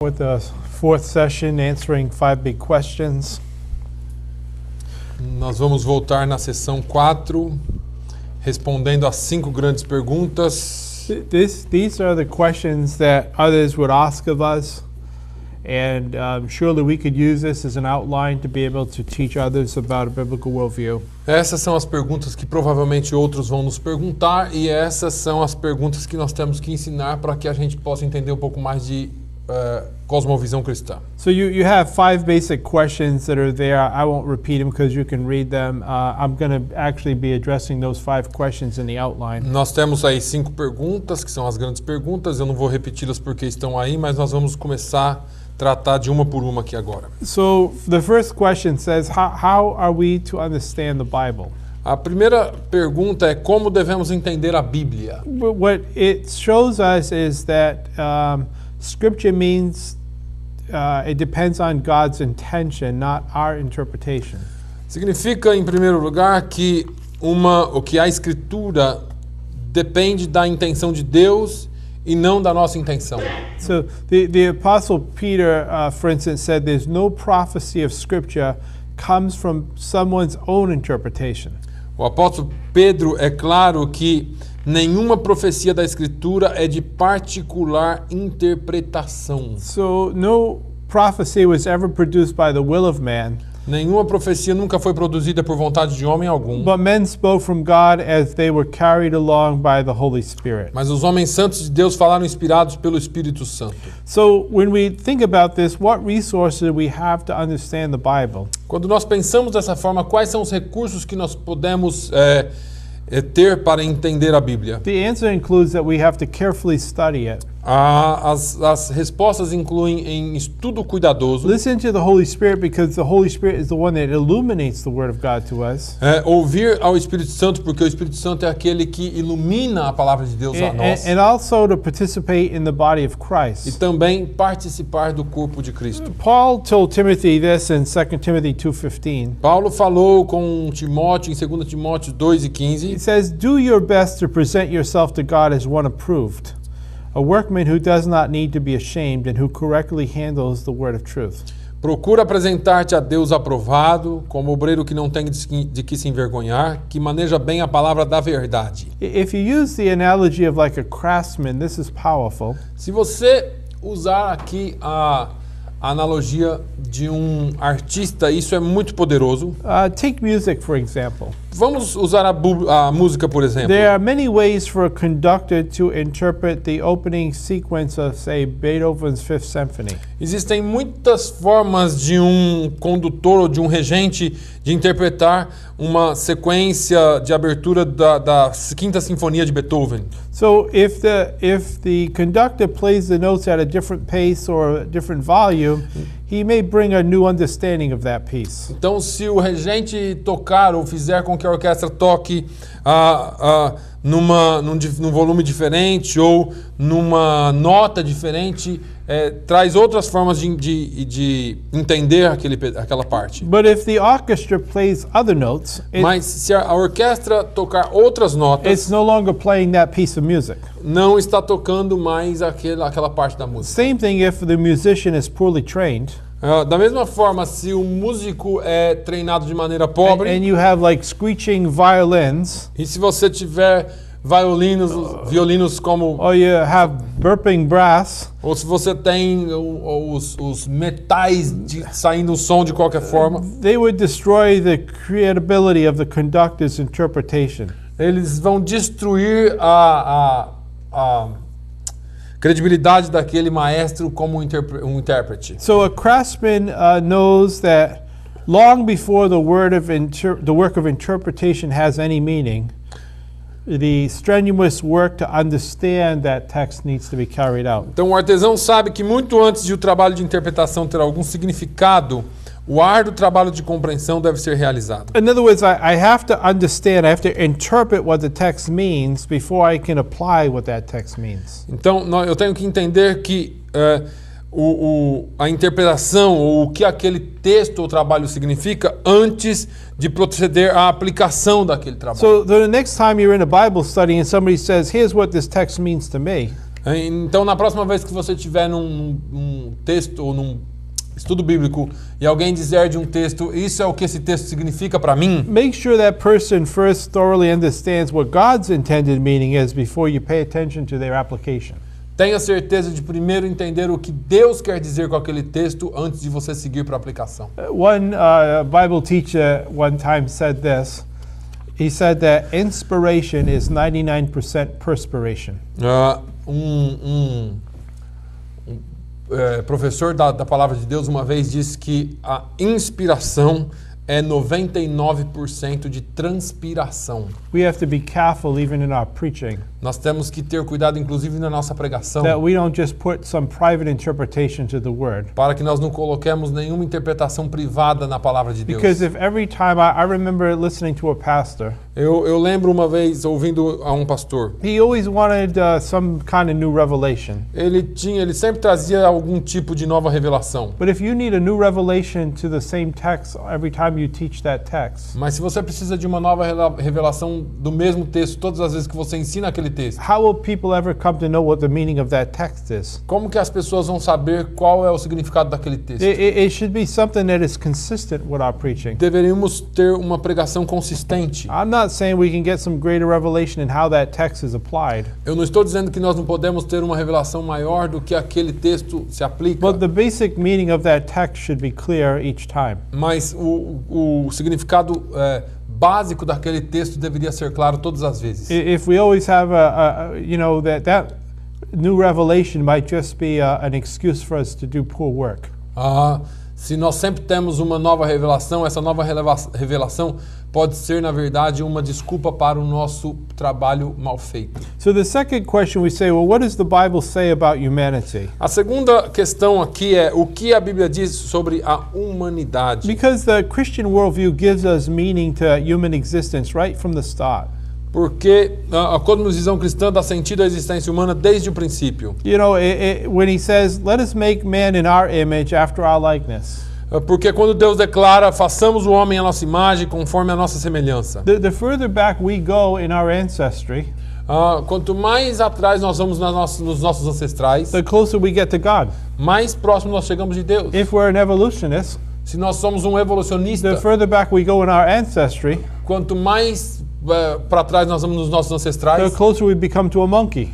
With the fourth session, answering 5 big questions. Nós vamos voltar na sessão 4, respondendo às 5 grandes perguntas. These are the questions that others would ask of us, and surely we could use this as an outline to be able to teach others about a biblical worldview. Essas são as perguntas que provavelmente outros vão nos perguntar, e essas são as perguntas que nós temos que ensinar para que a gente possa entender um pouco mais de cosmovisão cristã. So you have 5 basic questions that are there. I won't repeat them because you can read them. I'm going to actually be addressing those 5 questions in the outline. Nós temos aí 5 perguntas, que são as grandes perguntas. Eu não vou repeti-las porque estão aí, mas nós vamos começar a tratar de uma por uma aqui agora. So the first question says, how are we to understand the Bible? A primeira pergunta é como devemos entender a Bíblia. What it shows us is that Scripture means it depends on God's intention, not our interpretation. Significa, em primeiro lugar, que a Escritura depende da intenção de Deus e não da nossa intenção. So the Apostle Peter, for instance, said there's no prophecy of Scripture comes from someone's own interpretation. O apóstolo Pedro é claro que nenhuma profecia da Escritura é de particular interpretação. So no prophecy was ever produced by the will of man. Nenhuma profecia nunca foi produzida por vontade de homem algum. But men spoke from God as they were carried along by the Holy Spirit. Mas os homens santos de Deus falaram inspirados pelo Espírito Santo. So when we think about this, what resources do we have to understand the Bible? Quando nós pensamos dessa forma, quais são os recursos que nós podemos ter para entender a Bíblia? The answer includes that we have to carefully study it. As respostas incluem em estudo cuidadoso. Listen to the Holy Spirit because the Holy Spirit is the one that illuminates the Word of God to us. Ouvir ao Espírito Santo, porque o Espírito Santo é aquele que ilumina a palavra de Deus a nós. And also to participate in the body of Christ. E também participar do corpo de Cristo. Paul told Timothy this in 2 Timothy 2:15. Paulo falou com Timóteo em 2 Timóteo 2:15. He says, "Do your best to present yourself to God as one approved, a workman who does not need to be ashamed and who correctly handles the word of truth." Procura apresentar-te a Deus aprovado, como obreiro que não tem de que se envergonhar, que maneja bem a palavra da verdade. If you use the analogy of like a craftsman, this is powerful. Se você usar aqui a analogia de artista, isso é muito poderoso. Take music, for example. Vamos usar a música, por exemplo. There are many ways for a conductor to interpret the opening sequence of, say, Beethoven's Fifth Symphony. Existem muitas formas de condutor ou de regente de interpretar uma sequência de abertura da Quinta Sinfonia de Beethoven. So if the conductor plays the notes at a different pace or a different volume, he may bring a new understanding of that piece. Então, se o regente tocar ou fizer com que a orquestra toque num volume diferente ou numa nota diferente, traz outras formas de entender aquela parte. But if the orchestra plays other notes, mas se a orquestra tocar outras notas, it's no longer playing that piece of music. Não está tocando mais aquela parte da música. Same thing if the musician is poorly trained. Da mesma forma, se o músico é treinado de maneira pobre, and you have like screeching violins, e se você tiver violinos como, or you have burping brass, ou se você tem os metais saindo som de qualquer forma, they would destroy the credibility of the conductor's interpretation. Eles vão destruir a credibilidade daquele maestro como intérprete. So a craftsman knows that long before the work of interpretation has any meaning, the strenuous work to understand that text needs to be carried out. Então o artesão sabe que muito antes de o trabalho de interpretação ter algum significado, o árduo trabalho de compreensão deve ser realizado. In other words, I have to understand, I have to interpret what the text means before I can apply what that text means. Então, eu tenho que entender que a interpretação ou o que aquele texto ou trabalho significa antes de proceder à aplicação daquele trabalho. So the next time you're in a Bible study and somebody says, "Here's what this text means to me." Então, na próxima vez que você estiver num texto ou num estudo bíblico e alguém dizer de um texto, isso é o que esse texto significa para mim, make sure that person first thoroughly understands what God's intended meaning is before you pay attention to their application. tenha certeza de primeiro entender o que Deus quer dizer com aquele texto antes de você seguir para a aplicação. One Bible teacher one time said this. He said that inspiration is 99% perspiration. Professor da palavra de Deus uma vez disse que a inspiração é 99% de transpiração. We have to be careful even in our preaching Nós temos que ter cuidado, inclusive na nossa pregação, that we don't just put some private interpretation to the word. para que nós não coloquemos nenhuma interpretação privada na palavra de Deus. Because if every time I remember listening to a pastor, Eu lembro uma vez ouvindo a um pastor. he always wanted some kind of new revelation. Ele sempre trazia algum tipo de nova revelação. But if you need a new revelation to the same text every time you teach that text, Mas se você precisa de uma nova revelação do mesmo texto todas as vezes que você ensina aquele texto, how will people ever come to know what the meaning of that text is? como que as pessoas vão saber qual é o significado daquele texto? It should be something that is consistent with our preaching. Deveríamos ter uma pregação consistente. I'm not saying we can get some greater revelation in how that text is applied, Eu não estou dizendo que nós não podemos ter uma revelação maior do que aquele texto se aplica, but the basic meaning of that text should be clear each time. mas o significado básico daquele texto deveria ser claro todas as vezes. If we always have that new revelation might just be an excuse for us to do poor work. Se nós sempre temos uma nova revelação, essa nova revelação pode ser, na verdade, uma desculpa para o nosso trabalho mal feito. So the second question we say, well, what does the Bible say about humanity? A segunda questão aqui é o que a Bíblia diz sobre a humanidade. Because the Christian worldview gives us meaning to human existence right from the start. Porque a cosmovisão cristã dá sentido à existência humana desde o princípio. You know, when he says, let us make man in our image after our likeness. Porque quando Deus declara, façamos o homem à nossa imagem, conforme a nossa semelhança. The further back we go in our ancestry, Quanto mais atrás nós vamos nos nossos ancestrais, the closer we get to God. mais próximo nós chegamos de Deus. If we're an evolutionist, Se nós somos um evolucionista, the further back we go in our ancestry, quanto mais para trás nós vamos nos nossos the ancestrais, closer we become to a monkey.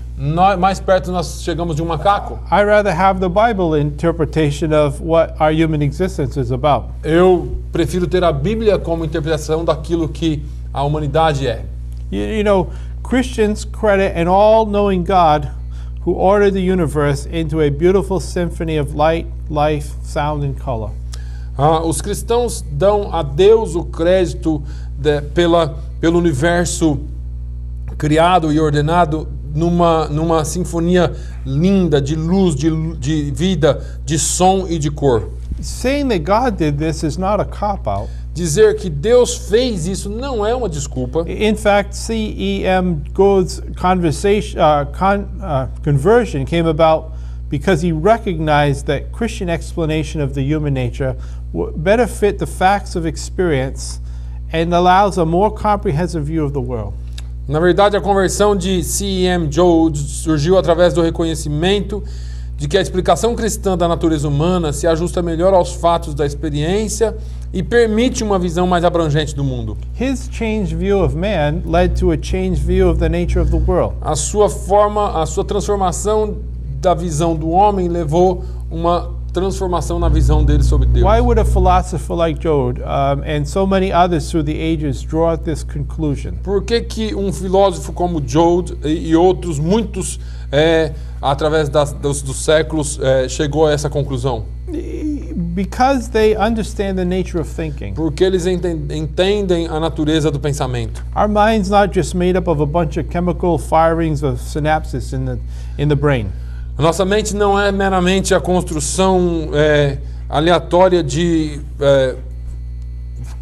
mais perto nós chegamos de um macaco. I rather have the Bible interpretation of what our human existence is about. Eu prefiro ter a Bíblia como interpretação daquilo que a humanidade é. You know, Christians credit an all-knowing God who ordered the universe into a beautiful symphony of light, life, sound, and color. Os cristãos dão a Deus o crédito pelo universo criado e ordenado numa sinfonia linda de luz, de vida, de som e de cor. Saying that God did this is not a cop-out. Dizer que Deus fez isso não é uma desculpa. In fact, C.E.M. Gold's conversion came about because he recognized that Christian explanation of the human nature better fit the facts of experience and allows a more comprehensive view of the world. Na verdade, a conversão de C.E.M. Gold surgiu através do reconhecimento de que a explicação cristã da natureza humana se ajusta melhor aos fatos da experiência e permite uma visão mais abrangente do mundo. His changed view of man led to a changed view of the nature of the world. A sua transformação da visão do homem levou uma transformação na visão dele sobre Deus. Why would a philosopher like Job and so many others through the ages draw this conclusion? Por que um filósofo como Job e outros muitos através dos séculos chegou a essa conclusão? Because they understand the nature of thinking. Porque eles entendem a natureza do pensamento. Our mind's not just made up of a bunch of chemical firings of synapses in the brain. A nossa mente não é meramente a construção aleatória de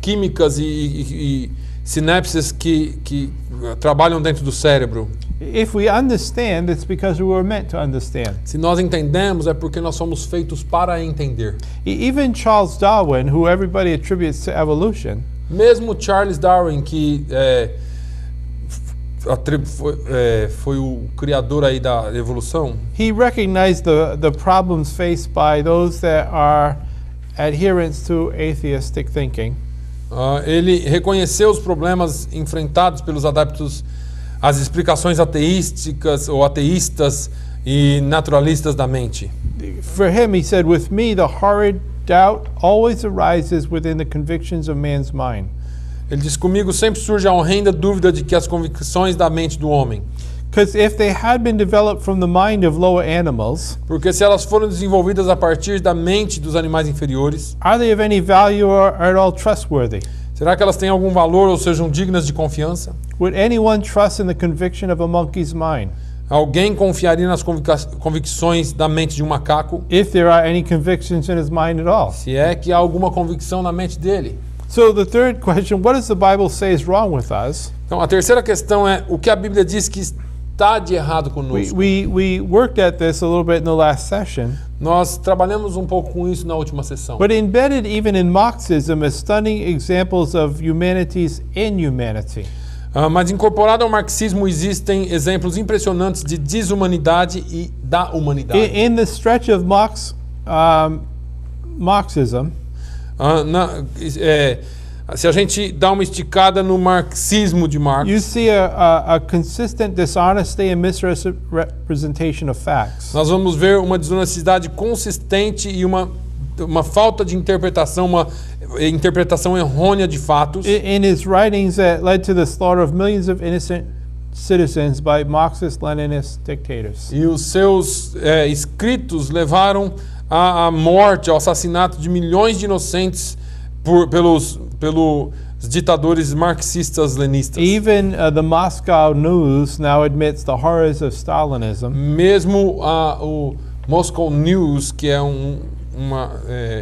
químicas e sinapses que trabalham dentro do cérebro. If we understand, it's because we were meant to understand. Se nós entendemos, é porque nós somos feitos para entender. Even Charles Darwin, who everybody attributes to evolution, Mesmo Charles Darwin, que foi o criador aí da evolução. He recognized the problems faced by those that are adherents to atheistic thinking. Ele reconheceu os problemas enfrentados pelos adeptos às explicações ateísticas ou ateístas e naturalistas da mente. For him, he said, with me, the horrid doubt always arises within the convictions of man's mind. Ele diz: comigo sempre surge a horrenda dúvida de que as convicções da mente do homem. Because if they had been developed from the mind of lower animals, Porque se elas foram desenvolvidas a partir da mente dos animais inferiores, are they of any value or at all trustworthy? será que elas têm algum valor ou sejam dignas de confiança? Would anyone trust in the conviction of a monkey's mind? Alguém confiaria nas convicções da mente de um macaco? If there are any convictions in his mind at all. Se é que há alguma convicção na mente dele. So the third question, what does the Bible say is wrong with us? Então, a terceira questão é o que a Bíblia diz que está de errado conosco. We worked at this a little bit in the last session. Nós trabalhamos um pouco com isso na última sessão. But embedded even in Marxism are stunning examples of humanity's inhumanity. Mas incorporado ao marxismo existem exemplos impressionantes de desumanidade e da humanidade. In the stretch of Marxism, se a gente dá uma esticada no marxismo de Marx, you see a consistent dishonesty and misrepresentation of facts. nós vamos ver uma desonestidade consistente e uma falta de interpretação, uma interpretação errônea de fatos. In his writings that led to the slaughter of millions of innocent citizens by Marxist-Leninist dictators. E os seus escritos levaram à morte, ao assassinato de milhões de inocentes pelos ditadores marxistas-lenistas. Even the Moscow News now admits the horrors of Stalinism. Mesmo o Moscow News, que é uma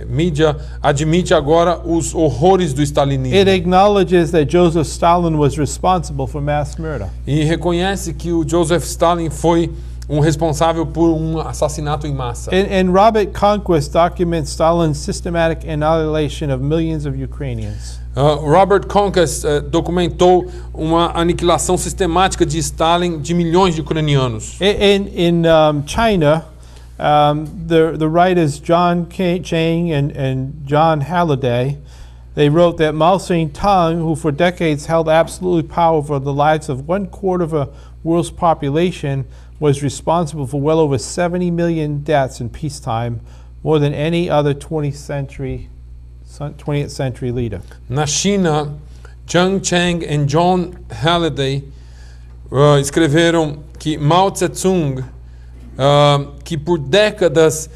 mídia, admite agora os horrores do stalinismo. It acknowledges that Joseph Stalin was responsible for mass murder. E reconhece que o Joseph Stalin foi responsável por um assassinato em massa. And Robert Conquest documents Stalin's systematic annihilation of millions of Ukrainians. Robert Conquest documentou uma aniquilação sistemática de Stalin de milhões de ucranianos. In China, the writers John Chang and John Halliday, they wrote that Mao Zedong, who for decades held absolute power over the lives of 1/4 of a world's population, was responsible for well over 70 million deaths in peacetime, more than any other 20th century leader. Na China, Zhang Chang e John Halliday escreveram que Mao Tse-tung, que por décadas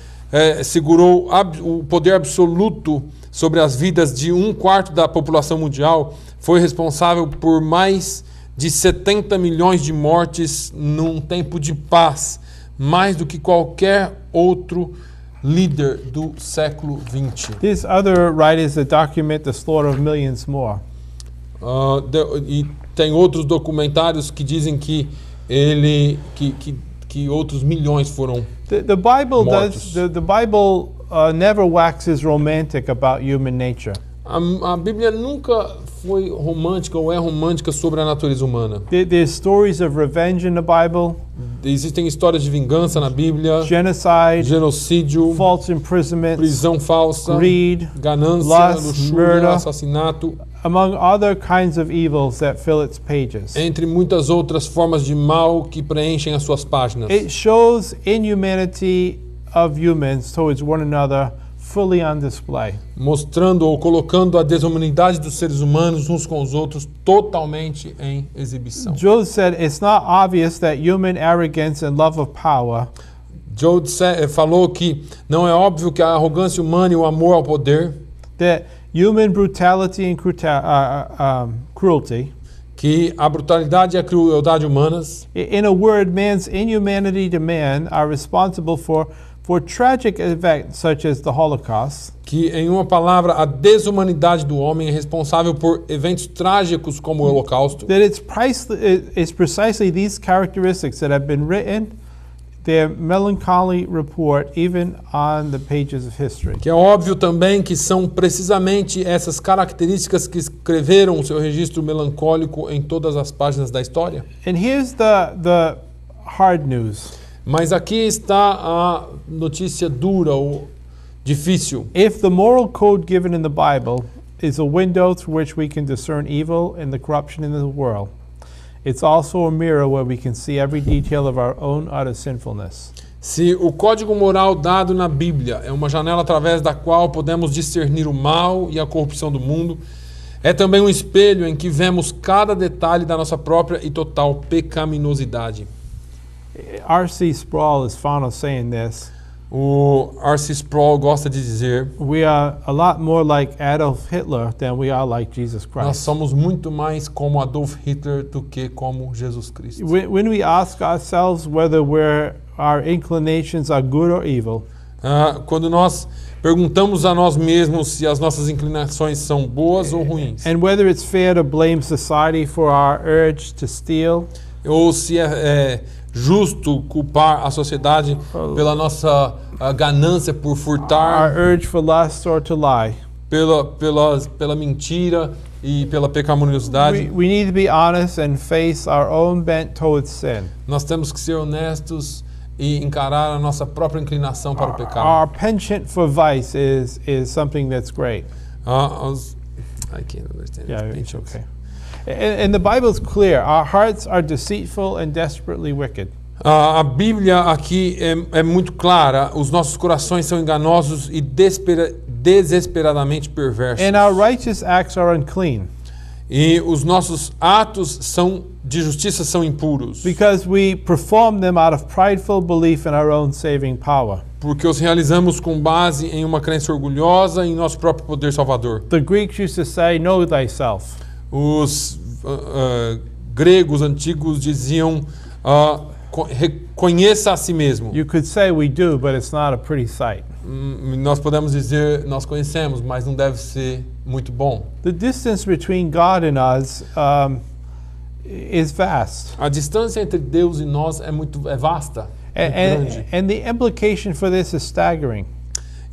segurou o poder absoluto sobre as vidas de 1/4 da população mundial, foi responsável por mais de 70 milhões de mortes num tempo de paz, mais do que qualquer outro líder do século XX. These other writers that document the slaughter of millions more. E tem outros documentários que dizem que que outros milhões foram The Bible mortos. the Bible never waxes romantic about human nature. A Bíblia nunca foi romântica ou é romântica sobre a natureza humana. There's stories of revenge in the Bible, Existem histórias de vingança na Bíblia, genocide, genocídio, false imprisonments, prisão falsa, greed, ganância, lust, luxúria, murder. assassinato, among other kinds of evils that fill its pages. entre muitas outras formas de mal que preenchem as suas páginas. It shows inhumanity of humans towards one another fully on display. Mostrando ou colocando a desumanidade dos seres humanos uns com os outros totalmente em exibição. Job said it's not obvious that human arrogance and love of power Job falou que não é óbvio que a arrogância humana e o amor ao poder, that human brutality and cruelty, que a brutalidade e a crueldade humanas, in a word, man's inhumanity to man are responsible for tragic events such as the Holocaust, que em uma palavra a desumanidade do homem é responsável por eventos trágicos como o Holocausto, that it's precisely these characteristics that have been written their melancholy report even on the pages of history. Que é óbvio também que são precisamente essas características que escreveram o seu registro melancólico em todas as páginas da história. And here's the hard news. Mas aqui está a notícia dura ou difícil. If the moral code given in the Bible is a window through which we can discern evil and the corruption in the world, it's also a mirror where we can see every detail of our own utter sinfulness. Se o código moral dado na Bíblia é uma janela através da qual podemos discernir o mal e a corrupção do mundo, é também um espelho em que vemos cada detalhe da nossa própria e total pecaminosidade. R.C. Sproul is fond of saying this. O R.C. Sproul gosta de dizer: We are a lot more like Adolf Hitler than we are like Jesus nós Christ. somos muito mais como Adolf Hitler do que como Jesus Cristo. When we ask ourselves whether our inclinations are good or evil, Quando nós perguntamos a nós mesmos se as nossas inclinações são boas ou ruins, and whether it's fair to blame society for our urge to steal, ou se é justo culpar a sociedade pela nossa ganância por our furtar, urge for lust, or to lie, pela mentira e pela pecaminosidade, we need to be honest and face our own bent towards sin. nós temos que ser honestos e encarar a nossa própria inclinação para o pecado. Our penchant for vice is something that's great. I can't understand. Yeah, it. it's okay. And the Bible is clear. Our hearts are deceitful and desperately wicked. A Bíblia aqui é muito clara. Os nossos corações são enganosos e desesperadamente perversos. And our righteous acts are unclean E os nossos atos de justiça são impuros, because we perform them out of prideful belief in our own saving power. porque os realizamos com base em uma crença orgulhosa em nosso próprio poder salvador. The Greeks used to say, "Know thyself." Os gregos antigos diziam: reconheça a si mesmo. You could say we do, but it's not a pretty sight. Nós podemos dizer: nós conhecemos, mas não deve ser muito bom. The distance between God and us is vast. A distância entre Deus e nós é vasta, é grande. And the implication for this is staggering.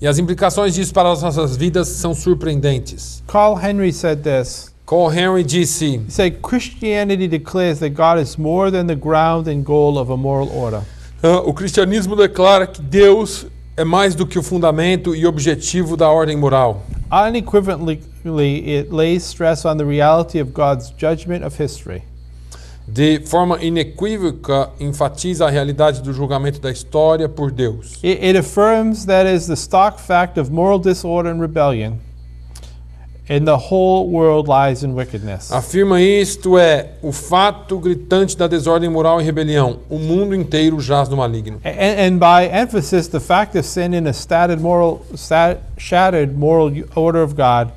E as implicações disso para as nossas vidas são surpreendentes. Carl Henry said this. Carl Henry disse: He said, Christianity declares that God is more than the ground and goal of a moral order. o cristianismo declara que Deus é mais do que o fundamento e objetivo da ordem moral. Unequivocally, it lays stress on the reality of God's judgment of history. De forma inequívoca, enfatiza a realidade do julgamento da história por Deus. It affirms that is the stock fact of moral disorder and rebellion, and the whole world lies in wickedness. Afirma isto é o fato gritante da desordem moral e rebelião. O mundo inteiro jaz no maligno. And by emphasis, the fact of sin in a shattered moral order of God,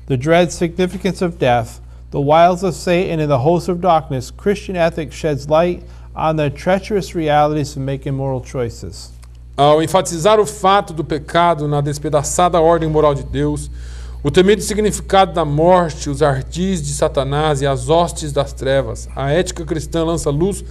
the dread significance of death, the wiles of Satan and the hosts of darkness, Christian ethics sheds light on the treacherous realities of making moral choices. Ao enfatizar o fato do pecado na despedaçada ordem moral de Deus, o temido significado da morte, os ardis de Satanás e as hostes das trevas, a ética cristã lança luz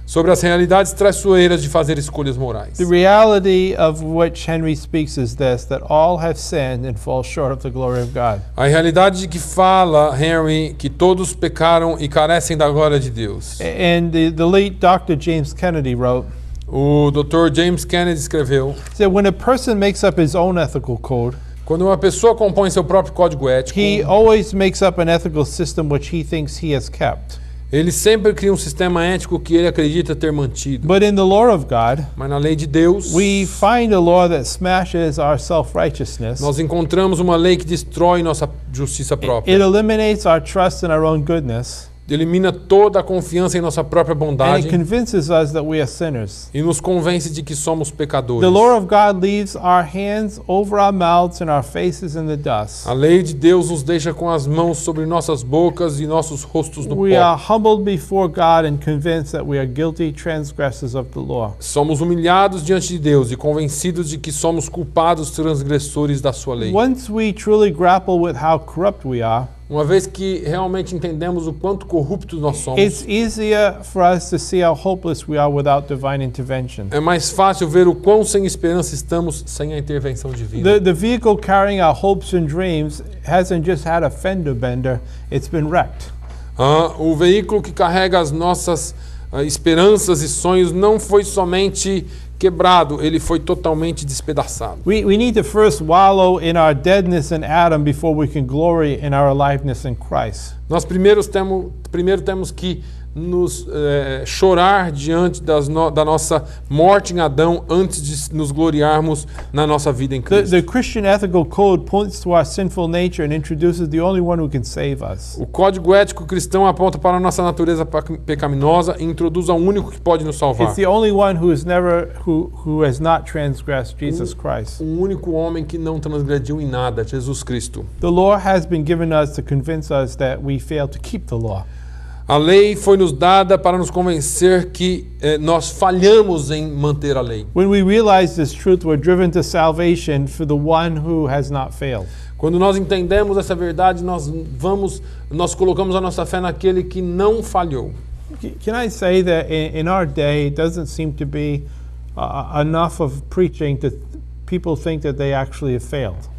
sobre as realidades traiçoeiras de fazer escolhas morais. The reality of which Henry speaks is this, that all have sinned and fall short of the glory of God. A realidade de que fala Henry, que todos pecaram e carecem da glória de Deus. And the late Dr. James Kennedy wrote, O Dr. James Kennedy escreveu: that when a person makes up his own ethical code, quando uma pessoa compõe seu próprio código ético, he always makes up an ethical system which he thinks he has kept. ele sempre cria um sistema ético que ele acredita ter mantido. But in the law of God, Mas na lei de Deus, we find a law that smashes our self-righteousness. nós encontramos uma lei que destrói nossa justiça própria. It eliminates our trust in our own goodness. Elimina toda a confiança em nossa própria And bondade it convinces us that we are sinners. e nos convence de que somos pecadores. The law of God leaves our hands over our mouths and our faces in the dust. A lei de Deus nos deixa com as mãos sobre nossas bocas e nossos rostos no We pó. are humbled before God and convinced that we are guilty transgressors of the law. Somos humilhados diante de Deus e convencidos de que somos culpados transgressores da sua lei. Once we truly grapple with how corrupt we are, uma vez que realmente entendemos o quanto corruptos nós somos, it's easier for us to see how hopeless we are without divine intervention. é mais fácil ver o quão sem esperança estamos sem a intervenção divina. The vehicle carrying our hopes and dreams hasn't just had a fender bender, it's been wrecked. O veículo que carrega as nossas esperanças e sonhos não foi somente quebrado, ele foi totalmente despedaçado. We need to first wallow in our deadness in Adam before we can glory in our aliveness in Christ. Nós primeiro temos que nos chorar diante da nossa morte em Adão antes de nos gloriarmos na nossa vida em Cristo. The Christian ethical code points to our sinful nature and introduces the only one who can save us. O código ético cristão aponta para a nossa natureza pecaminosa e introduz ao único que pode nos salvar. It's the only one who has not transgressed, Jesus Christ. O único homem que não transgrediu em nada, Jesus Cristo. The law has been given us to convince us that we fail to keep the law. A lei foi nos dada para nos convencer que nós falhamos em manter a lei. When we realize this truth, we're driven to salvation for the one who has not failed. Quando nós entendemos essa verdade, nós colocamos a nossa fé naquele que não falhou. Can I say that in our day, it doesn't seem to be enough of preaching to people think that they actually have failed.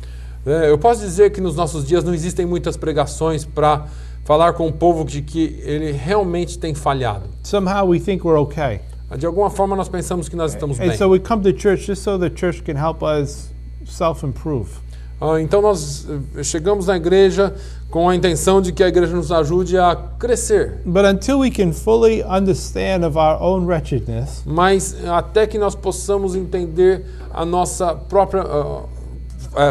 Eu posso dizer que nos nossos dias não existem muitas pregações para falar com o povo de que ele realmente tem falhado. Somehow we think we're okay. De alguma forma nós pensamos que nós estamos bem. And so we come to church just so the church can help us self-improve. Então nós chegamos na igreja com a intenção de que a igreja nos ajude a crescer. But until we can fully understand of our own wretchedness, mas até que nós possamos entender a nossa própria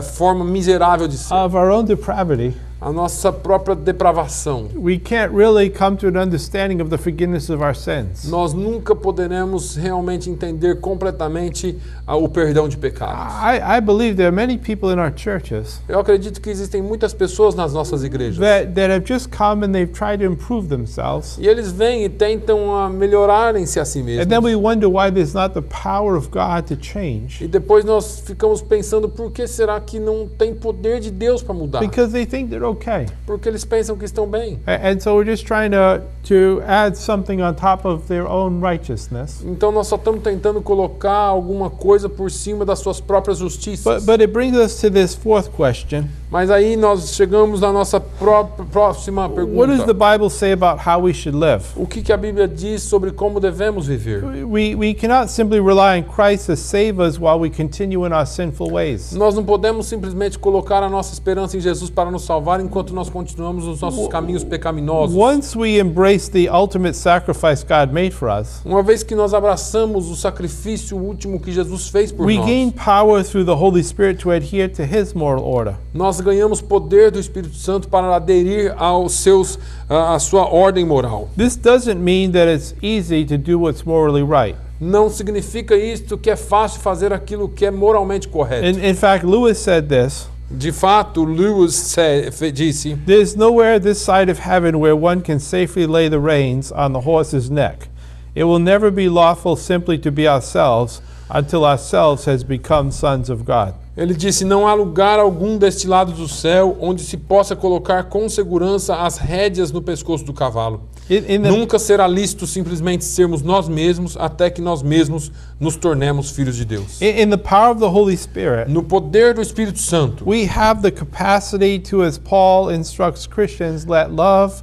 forma miserável de ser, of our own depravity, a nossa própria depravação, we can't really come to an understanding of the forgiveness of our sins. nós nunca poderemos realmente entender completamente o perdão de pecados. I believe there are many people in our churches Eu acredito que existem muitas pessoas nas nossas igrejas that have just come and they've tried to improve themselves. e eles vêm e tentam melhorarem-se a si mesmos. And then we wonder why there's not the power of God to change. E depois nós ficamos pensando por que será que não tem poder de Deus para mudar? Because they think they're okay. Porque eles pensam que estão bem. And so we're just trying to add something on top of their own righteousness. Então nós só estamos tentando colocar alguma coisa por cima das suas próprias justiças. But it brings us to this fourth question. Mas aí nós chegamos na nossa próxima pergunta. What does the Bible say about how we should live? O que a Bíblia diz sobre como devemos viver? We cannot simply rely on Christ to save us while we continue in our sinful ways. Nós não podemos simplesmente colocar a nossa esperança em Jesus para nos salvar enquanto nós continuamos nos nossos caminhos pecaminosos. Once we embrace the ultimate sacrifice God made for us, Uma vez que nós abraçamos o sacrifício último que Jesus fez por we nós, gain power through the Holy Spirit to adhere to His moral order. nós ganhamos poder do Espírito Santo para aderir à sua ordem moral. This doesn't mean that it's easy to do what's morally right. Não significa isto que é fácil fazer aquilo que é moralmente correto. In fact, Lewis said this. De fato, Lewis disse: There's nowhere this side of heaven where one can safely lay the reins on the horse's neck. It will never be lawful simply to be ourselves until ourselves has become sons of God. Ele disse: não há lugar algum deste lado do céu onde se possa colocar com segurança as rédeas no pescoço do cavalo. Nunca será lícito simplesmente sermos nós mesmos até que nós mesmos nos tornemos filhos de Deus. In the power of the Holy Spirit, No poder do Espírito Santo, we have the capacity to, as Paul instructs Christians, let love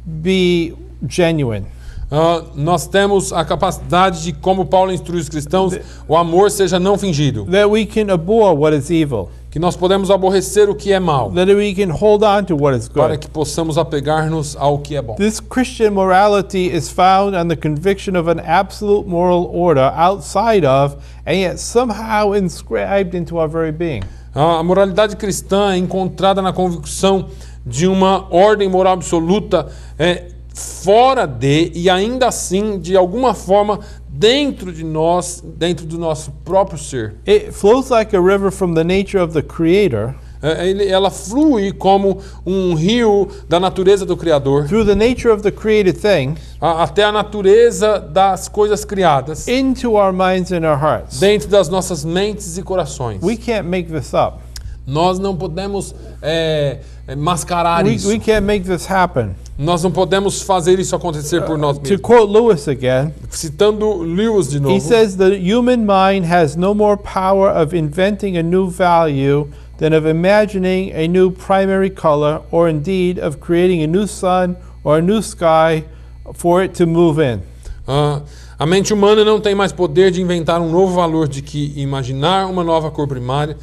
be genuine. nós temos a capacidade de, como Paulo instrui os cristãos, o amor seja não fingido. That we can abhor what is evil. Que nós podemos aborrecer o que é mal, That we can hold on to what is para good. que possamos apegar-nos ao que é bom. This Christian morality is found on the conviction of an absolute moral order outside of and yet somehow inscribed into our very being. A moralidade cristã é encontrada na convicção de uma ordem moral absoluta fora de e ainda assim, de alguma forma, dentro de nós, dentro do nosso próprio ser. It flows like a river from the nature of the Creator Ela flui como um rio da natureza do Criador, through the nature of the created thing até a natureza das coisas criadas, into our minds and our hearts. dentro das nossas mentes e corações. We can't make this up. Nós não podemos mascarar isso. We can't make this happen. Nós não podemos fazer isso acontecer por nós To mesmos. quote Lewis again, Citando Lewis de novo, he says the human mind has no more power of inventing a new value than of imagining a new primary color, or indeed of creating a new sun or a new sky for it to move in. A mente humana não tem mais poder de inventar um novo valor de que imaginar uma nova cor primária,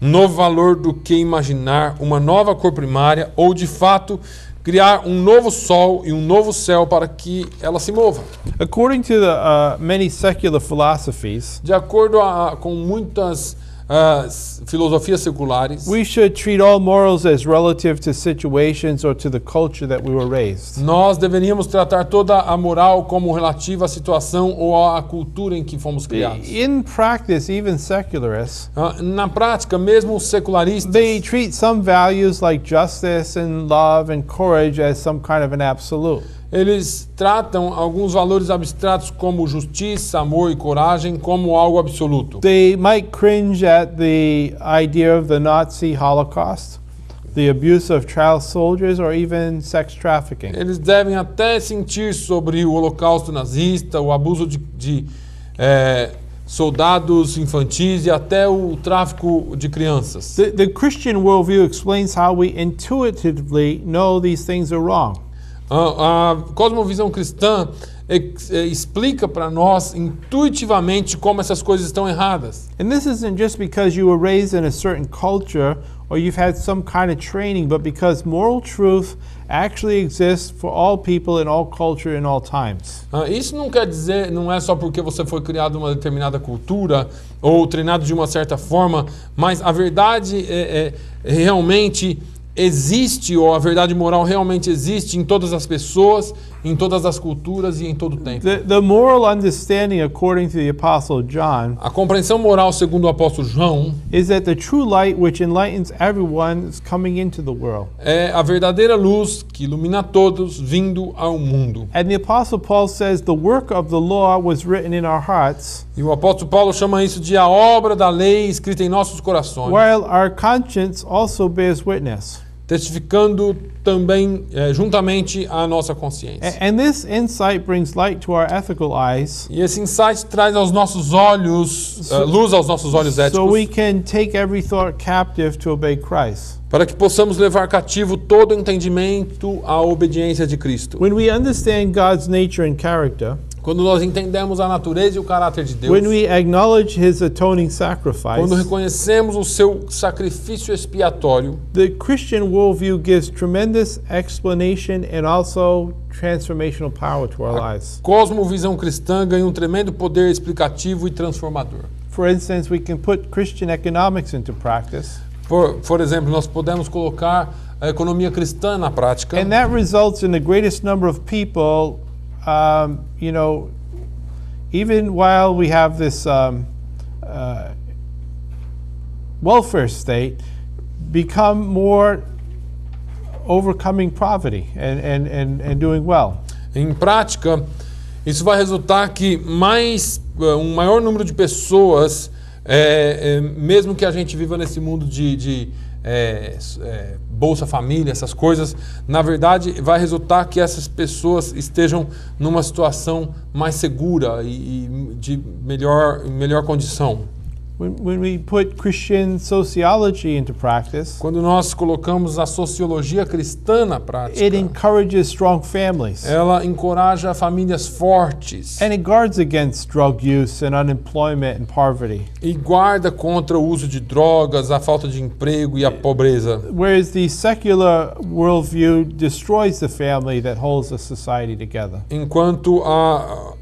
um novo valor do que imaginar uma nova cor primária, ou de fato criar um novo sol e um novo céu para que ela se mova. According to the many secular philosophies, De acordo com muitas filosofias seculares, we should treat all morals as relative to situations or to the culture that we were raised. nós deveríamos tratar toda a moral como relativa à situação ou à cultura em que fomos criados. In practice, even secularists, Na prática, mesmo os secularistas, they treat some values like justice and love and courage as some kind of an absolute. eles tratam alguns valores abstratos como justiça, amor e coragem como algo absoluto. They might cringe at the idea of the Nazi Holocaust, the abuse of child soldiers, or even sex trafficking. Eles devem até sentir sobre o holocausto nazista, o abuso de soldados infantis e até o tráfico de crianças. The Christian worldview explains how we intuitively know these things are wrong. A cosmovisão cristã explica para nós intuitivamente como essas coisas estão erradas. And this isn't just because you were raised in a certain culture or you've had some kind of training, but because moral truth actually exists for all people in all culture in all times. Isso não quer dizer, não é só porque você foi criado em uma determinada cultura ou treinado de uma certa forma, mas a verdade realmente existe, ou a verdade moral realmente existe em todas as pessoas, em todas as culturas e em todo o tempo. The moral understanding, according to the Apostle John, A compreensão moral, segundo o apóstolo João, is that the true light which enlightens everyone is coming into the world. é a verdadeira luz que ilumina todos vindo ao mundo. And the Apostle Paul says the work of the law was written in our hearts, E o apóstolo Paulo chama isso de a obra da lei escrita em nossos corações, while our conscience also bears witness. testificando também juntamente a nossa consciência. And this insight brings light to our ethical eyes, E esse insight traz aos nossos olhos, luz aos nossos olhos so we éticos, can take every thought captive to obey Christ. para que possamos levar cativo todo o entendimento à obediência de Cristo. When we understand God's nature and character, Quando nós entendemos a natureza e o caráter de Deus, when we acknowledge His atoning quando sacrifice, reconhecemos o seu sacrifício expiatório, the Christian worldview gives tremendous explanation and also transformational power to our lives. cosmovisão cristã ganha um tremendo poder explicativo e transformador. For instance, we can put Christian economics into practice, Por exemplo, nós podemos colocar a economia cristã na prática, and that results in the greatest number of people, even while we have this welfare state, become more overcoming poverty and doing well. Em prática, isso vai resultar que um maior número de pessoas, mesmo que a gente viva nesse mundo de Bolsa Família, essas coisas, na verdade vai resultar que essas pessoas estejam numa situação mais segura e de melhor condição. When we put Christian sociology into practice, Quando nós colocamos a sociologia cristã na prática, it encourages strong families. ela encoraja famílias fortes And it guards against drug use and unemployment and poverty. e guarda contra o uso de drogas, a falta de emprego e a pobreza. Whereas the secular worldview destroys the family that holds a society together. Enquanto a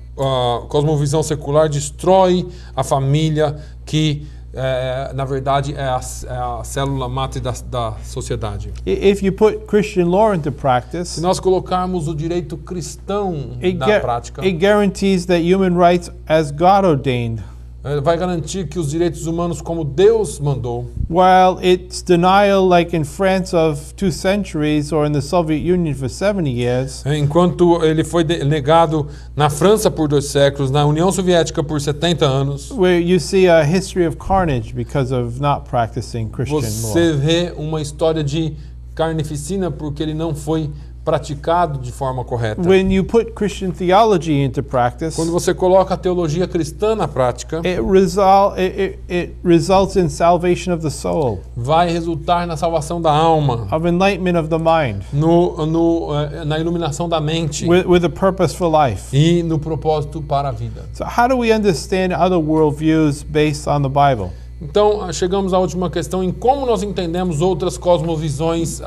cosmovisão secular destrói a família, que na verdade é a célula máter da sociedade. If you put Christian law into practice, Se nós colocarmos o direito cristão it, na prática, it guarantees that human rights as God ordained vai garantir que os direitos humanos como Deus mandou, while its denial, like in France of 2 centuries or in the Soviet Union for 70 years, enquanto ele foi negado na França por 2 séculos, na União Soviética por 70 anos, where you see a history of carnage because of not practicing Christian você law. vê uma história de carnificina porque ele não foi praticado de forma correta. When you put Christian theology into practice, Quando você coloca a teologia cristã na prática, it results in salvation of the soul, vai resultar na salvação da alma, of enlightenment of the mind, na iluminação da mente with a purpose for life. e no propósito para a vida. So how do we understand other worldviews based on the Bible? Então, chegamos à última questão em como nós entendemos outras cosmovisões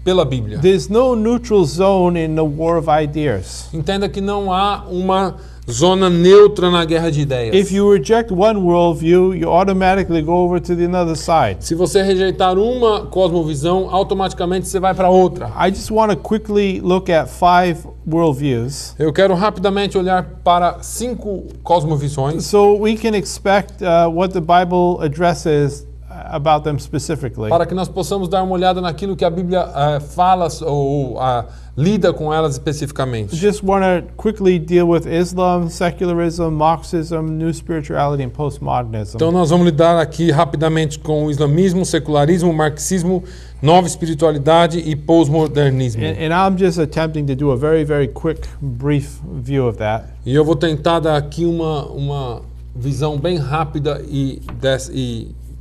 pela Bíblia. There's no neutral zone in the war of ideas. Entenda que não há uma zona neutra na guerra de ideias. If you reject one worldview, you automatically go over to the other side. Se você rejeitar uma cosmovisão, automaticamente você vai para outra. I just want to quickly look at 5 worldviews Eu quero rapidamente olhar para 5 cosmovisões so we can expect what the Bible addresses about them specifically. para que nós possamos dar uma olhada naquilo que a Bíblia fala ou lida com elas especificamente. Just want to quickly deal with Islam, secularism, Marxism, New Spirituality, and postmodernism. Então nós vamos lidar aqui rapidamente com o islamismo, secularismo, marxismo, nova espiritualidade e pós-modernismo. And I'm just attempting to do a very, very quick, brief view of that. E eu vou tentar dar aqui uma visão bem rápida e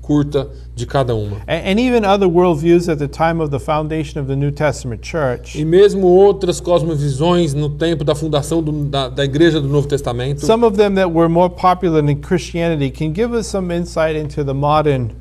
curta de cada uma. And even other worldviews at the time of the foundation of the New Testament church. E mesmo outras cosmovisões no tempo da fundação da Igreja do Novo Testamento, Some of them that were more popular than Christianity can give us some insight into the modern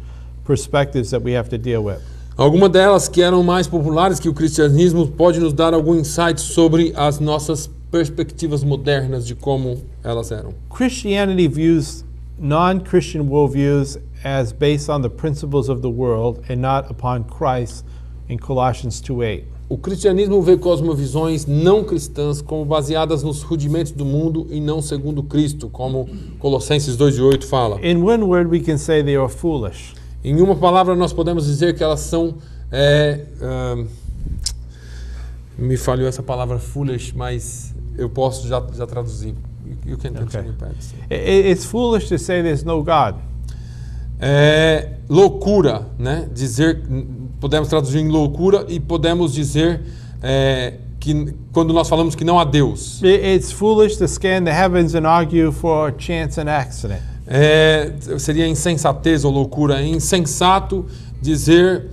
perspectives that we have to deal with. alguma delas que eram mais populares que o cristianismo pode nos dar algum insight sobre as nossas perspectivas modernas de como elas eram. Christianity views non-Christian worldviews as based on the principles of the world and not upon Christ in Colossians 2:8. O cristianismo vê cosmovisões não cristãs como baseadas nos rudimentos do mundo e não segundo Cristo, como Colossenses 2:8 fala. In one word, we can say they are foolish. Em uma palavra, nós podemos dizer que elas são... me falhou essa palavra foolish, mas eu posso já traduzir. You can continue, Pat. It's foolish to say there's no God. É loucura, né? Podemos traduzir em loucura e podemos dizer que quando nós falamos que não há Deus. It's foolish to scan the heavens and argue for chance and accident. Seria insensatez ou loucura. É insensato dizer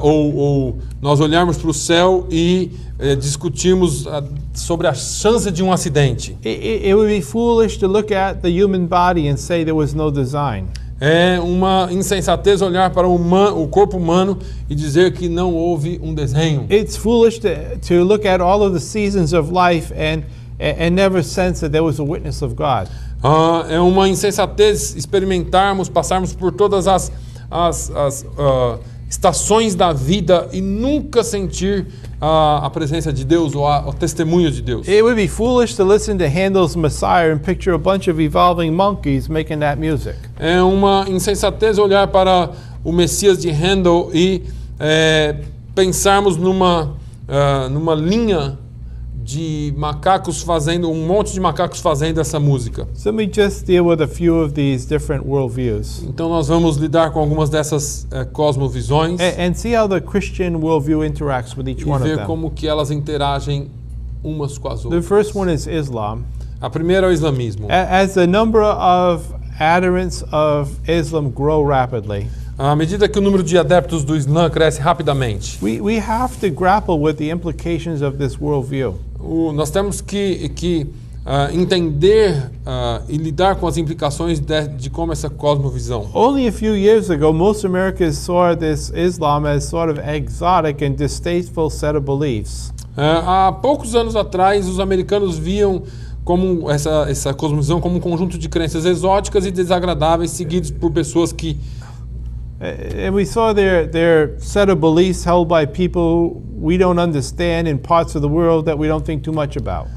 ou nós olharmos para o céu e discutirmos sobre a chance de um acidente. It would be foolish to look at the human body and say there was no design. É uma insensatez olhar para o corpo humano e dizer que não houve um desenho. It's foolish to look at all of the seasons of life and never sense that there was a witness of God. É uma insensatez passarmos por todas as estações da vida e nunca sentir a presença de Deus ou o testemunho de Deus. It would be foolish to listen to Handel's Messiah and picture a bunch of evolving monkeys making that music. É uma insensatez olhar para o Messias de Handel e pensarmos numa linha de macacos fazendo, um monte de macacos fazendo essa música. So let me just deal with a few of these different worldviews Então nós vamos lidar com algumas dessas cosmovisões and see how the Christian worldview interacts with each e one of ver them. como que elas interagem umas com as The outras. first one is Islam. A primeira é o islamismo. As the number of adherents of Islam grow rapidly, À medida que o número de adeptos do Islã cresce rapidamente, we have to grapple with the implications of this worldview. nós temos que entender e lidar com as implicações de como essa cosmovisão. Only a few years ago, most Americans saw this Islam as sort of exotic and distasteful set of beliefs. Há poucos anos atrás, os americanos viam como essa cosmovisão como um conjunto de crenças exóticas e desagradáveis seguidos por pessoas que And we saw their set of beliefs held by people we don't understand in parts of the world that we don't think too much about.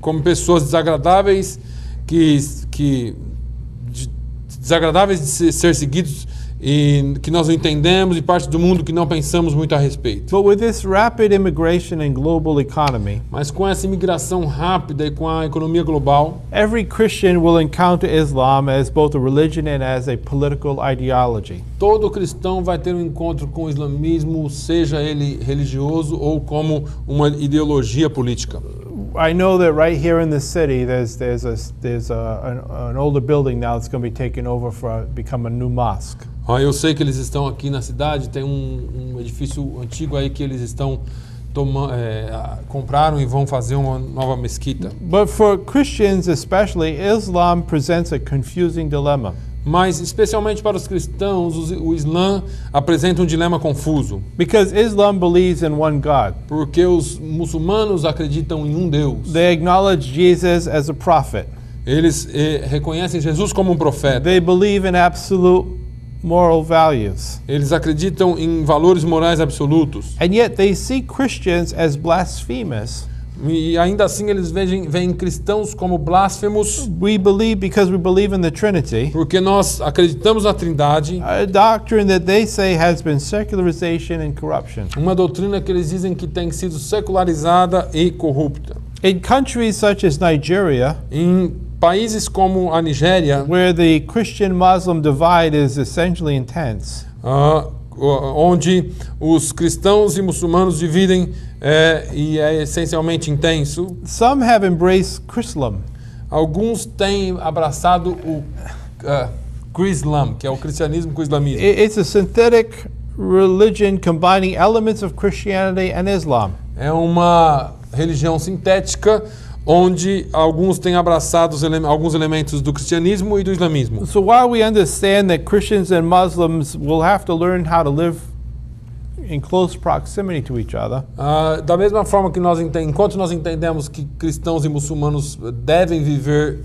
como pessoas desagradáveis que desagradáveis de ser seguidos e que nós não entendemos, e parte do mundo que não pensamos muito a respeito. But with this rapid immigration and global economy, Mas com essa imigração rápida e com a economia global, every Christian will encounter Islam as both a religion and as a political ideology. todo cristão vai ter um encontro com o islamismo, seja ele religioso ou como uma ideologia política. I know that right here in the city, there's an older building now that's going to be taken over for become a new mosque. Eu sei que eles estão aqui na cidade, tem um edifício antigo aí que eles estão compraram e vão fazer uma nova mesquita. But for Christians especially, Islam presents a confusing dilemma. Mas, especialmente para os cristãos, o Islã apresenta um dilema confuso. Because Islam believes in one God. Porque os muçulmanos acreditam em um Deus. They acknowledge Jesus as a prophet. Eles reconhecem Jesus como um profeta. They believe in absolute moral values. Eles acreditam em valores morais absolutos. And yet they see Christians as blasphemous. E ainda assim eles veem cristãos como blasfemos. Because we believe in the Trinity. Porque nós acreditamos na Trindade. A doctrine that they say has been secularization and corruption. Uma doutrina que eles dizem que tem sido secularizada e corrupta. In countries such as Nigeria, Em países como a Nigéria, where the Christian-Muslim divide is essentially intense, onde os cristãos e muçulmanos dividem e é essencialmente intenso, some have embraced Chrislam. alguns têm abraçado o Islam, que é o cristianismo com o islamismo. It's a synthetic religion combining elements of Christianity and Islam. É uma religião sintética onde alguns têm abraçado alguns elementos do cristianismo e do islamismo. So while we understand that Christians and Muslims will have to learn how to live in close proximity to each other, Da mesma forma que enquanto nós entendemos que cristãos e muçulmanos devem viver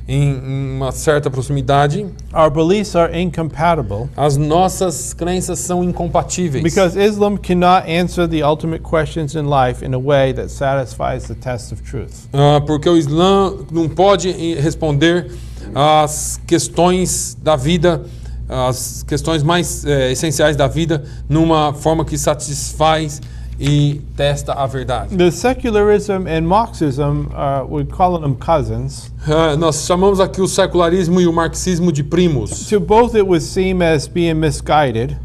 em uma certa proximidade, our beliefs are incompatible as nossas crenças são incompatíveis. because Islam cannot answer the ultimate questions in life in a way that satisfies the test of truth. Porque o Islã não pode responder às questões da vida, as questões mais essenciais da vida, numa forma que satisfaz e testa a verdade. The secularism and Marxism, we call them cousins. Nós chamamos aqui o secularismo e o marxismo de primos. To both it would seem as being misguided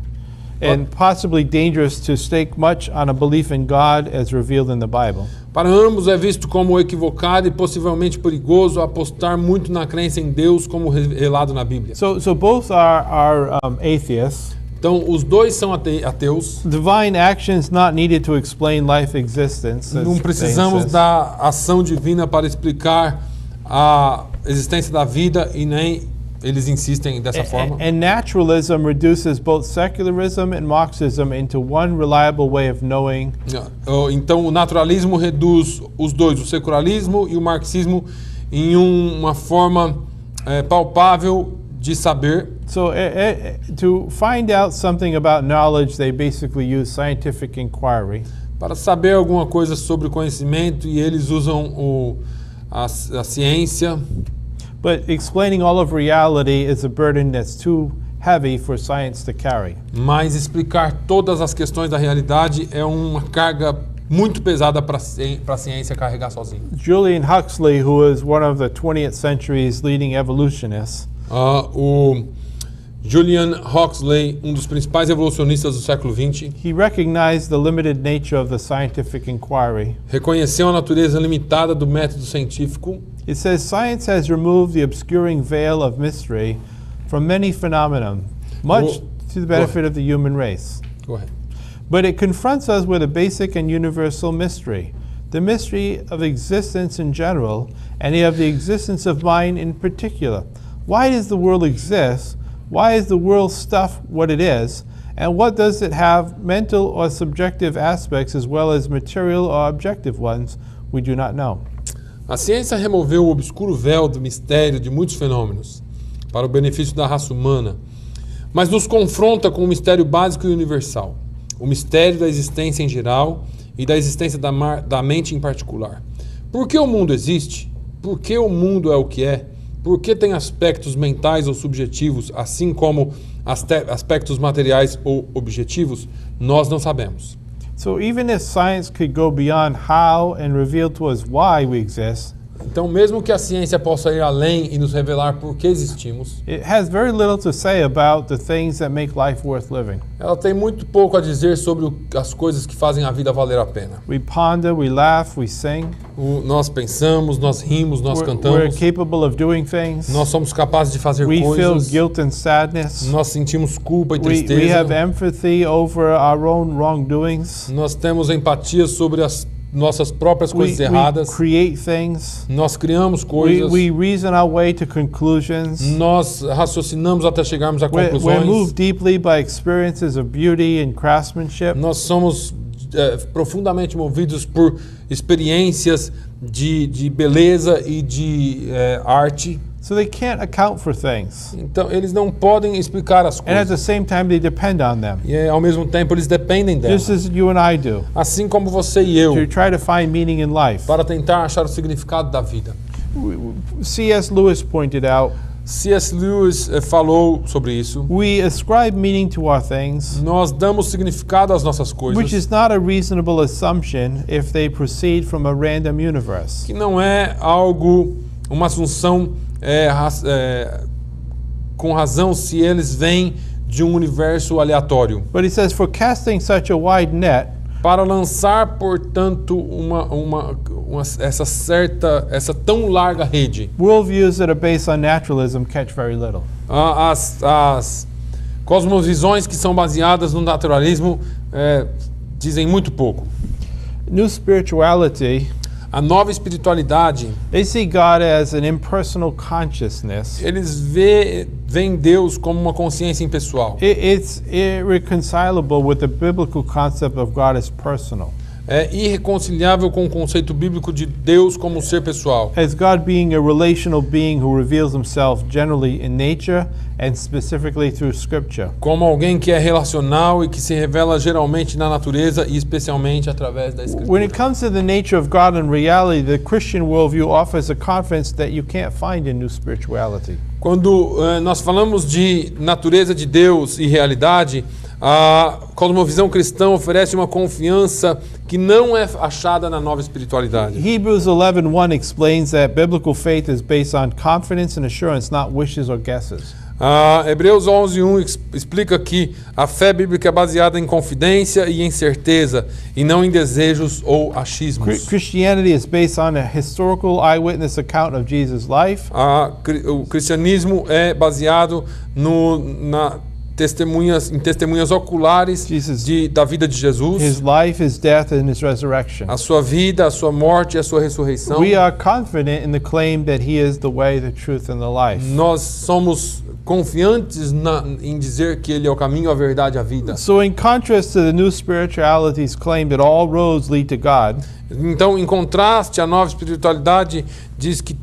and possibly dangerous to stake much on a belief in God as revealed in the Bible. Para ambos é visto como equivocado e possivelmente perigoso apostar muito na crença em Deus como revelado na Bíblia. So both are atheists. Então, os dois são ateus. Divine actions not needed to explain life existence. Não precisamos da ação divina para explicar a existência da vida e nem eles insistem dessa forma. And naturalism reduces both secularism and Marxism into one reliable way of knowing. Então, o naturalismo reduz os dois, o secularismo e o marxismo, em uma forma palpável de saber. So to find out something about knowledge, they basically use scientific inquiry. Para saber alguma coisa sobre conhecimento, e eles usam a ciência. But explaining all of reality is a burden that's too heavy for science to carry. Mas explicar todas as questões da realidade é uma carga muito pesada para a ciência carregar sozinha. Julian Huxley, who was one of the 20th century's leading evolutionists, O Julian Huxley, um dos principais evolucionistas do século XX, he recognized the limited nature of the scientific inquiry. reconheceu a natureza limitada do método científico. It says science has removed the obscuring veil of mystery from many phenomena, much to the benefit of the human race. Correto. But it confronts us with a basic and universal mystery, the mystery of existence in general, and of the existence of mind in particular. Why does the world exist? Why is the world stuff what it is? And what does it have, mental or subjective aspects as well as material or objective ones? We do not know. A ciência removeu o obscuro véu do mistério de muitos fenômenos para o benefício da raça humana, mas nos confronta com o mistério básico e universal, o mistério da existência em geral e da existência da mente em particular. Por que o mundo existe? Por que o mundo é o que é? Por que tem aspectos mentais ou subjetivos, assim como aspectos materiais ou objetivos? Nós não sabemos. So even if science could go beyond how and reveal to us why we exist, Então, mesmo que a ciência possa ir além e nos revelar por que existimos, it has very little to say about the things that make life worth living. ela tem muito pouco a dizer sobre as coisas que fazem a vida valer a pena. We ponder, we laugh, we sing. Nós pensamos, nós rimos, nós We're cantamos, capable of doing things. nós somos capazes de fazer We feel coisas, guilt and sadness. nós sentimos culpa e We have tristeza, empathy over our own wrongdoings. nós temos empatia sobre as nossas próprias We coisas erradas, create things. nós criamos coisas, We reason our way to conclusions. nós raciocinamos até chegarmos a We're conclusões, moved deeply by experiences of beauty and craftsmanship. nós somos profundamente movidos por experiências de beleza e de arte. So they can't account for things. Então, eles não podem explicar as And at the coisas. same time, they depend on them. E, ao mesmo tempo, eles dependem Just delas. as you and I do. Assim como você e eu, To try to find meaning in life. para tentar achar o significado da vida. C.S. Lewis pointed out, C.S. Lewis falou sobre isso. we ascribe meaning to our things, Nós damos significado às nossas which coisas, is not a reasonable assumption if they proceed from a random universe. que não é algo, uma assunção com razão se eles vêm de um universo aleatório. But he says, for casting such a wide net, Para lançar, portanto, essa tão larga rede, worldviews that are based on naturalism catch very little. as cosmovisões que são baseadas no naturalismo dizem muito pouco. New spirituality, A nova espiritualidade, they see God as an impersonal consciousness. eles veem Deus como uma consciência impessoal. It's irreconcilable with the biblical concept of God as personal. É irreconciliável com o conceito bíblico de Deus como um ser pessoal. As God being a relational being who reveals himself generally in nature and specifically through scripture. Como alguém que é relacional e que se revela geralmente na natureza e especialmente através da When Escritura. it comes to the nature of God and reality, the Christian worldview offers a confidence that you can't find in new spirituality. Quando nós falamos de natureza de Deus e realidade, a cosmovisão cristã oferece uma confiança que não é achada na nova espiritualidade. Hebrews 11:1 explains that biblical faith is based on confidence and assurance, not wishes or guesses. Hebreus 11:1 explica que a fé bíblica é baseada em confidência e em certeza, e não em desejos ou achismos. Christianity is based on a historical eyewitness account of Jesus' life. O cristianismo é baseado em testemunhas oculares da vida de Jesus, His life, His death, and His resurrection. a sua vida, a sua morte e a sua ressurreição. We are confident in the claim that He is the way, the truth, and the life. Nós somos confiantes em dizer que Ele é o caminho, a verdade e a vida. So in contrast to the new spirituality's claim that all roads lead to God, Então, em contraste, a nova espiritualidade diz que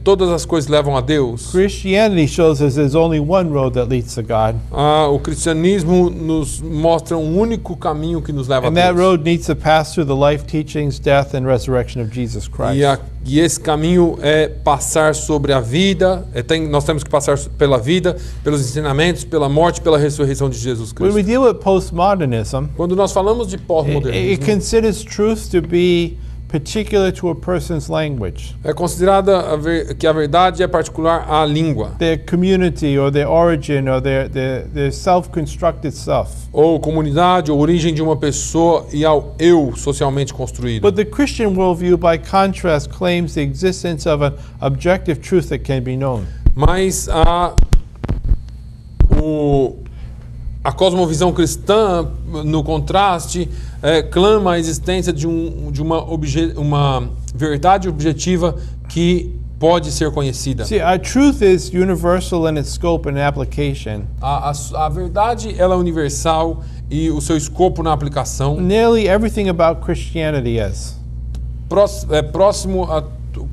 todas as coisas levam a Deus. Christianity shows us there's only one road that leads to God. O cristianismo nos mostra um único caminho que nos leva a And that Deus. road needs to pass through the life, teachings, death, and resurrection of Jesus Christ. E esse caminho é passar sobre a vida, nós temos que passar pela vida, pelos ensinamentos, pela morte, pela ressurreição de Jesus When we Cristo. deal with postmodernism, Quando nós falamos de it pós-modernismo, considers truth to be particular to a person's language, é considerada que a verdade é particular à língua, their community, or their origin, or their self-constructed self. ou comunidade, ou origem de uma pessoa e ao eu socialmente construído. But the Christian worldview, by contrast, claims the existence of an objective truth that can be known. Mas a cosmovisão cristã, no contraste, clama a existência de uma verdade objetiva que pode ser conhecida. See, our truth is universal in its scope and application. A verdade ela é universal e o seu escopo na aplicação Nearly everything about Christianity is. próximo a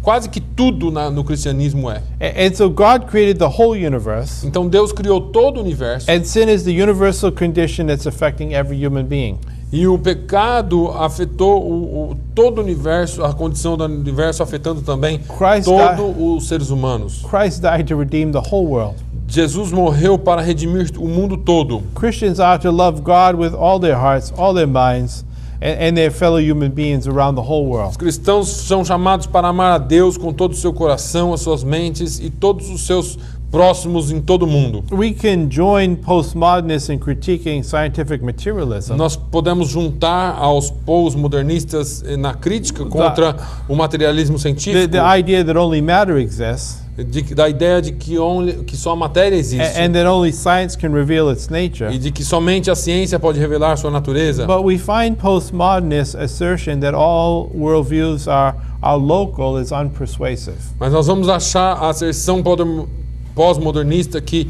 quase que tudo no cristianismo é. And so God created the whole universe, Então Deus criou todo o universo and sin is the universal condition that's affecting every human being. E o pecado afetou todo o universo, a condição do universo afetando também Christ todos os seres humanos. Christ died to redeem the whole world. Jesus morreu para redimir o mundo todo. Christians are to love God with all their hearts, all their minds, and their fellow human beings around the whole world. Os cristãos são chamados para amar a Deus com todo o seu coração, as suas mentes e todos os seus próximos em todo o mundo. We can join postmodernists in critiquing scientific materialism. Nós podemos juntar aos pós-modernistas na crítica contra o materialismo científico, The idea that only matter exists da ideia de que só a matéria existe and that only science can reveal its nature. e de que somente a ciência pode revelar sua natureza. But we find postmodernist assertion that all worldviews are local is unpersuasive. Mas nós vamos achar a asserção pós-modernista que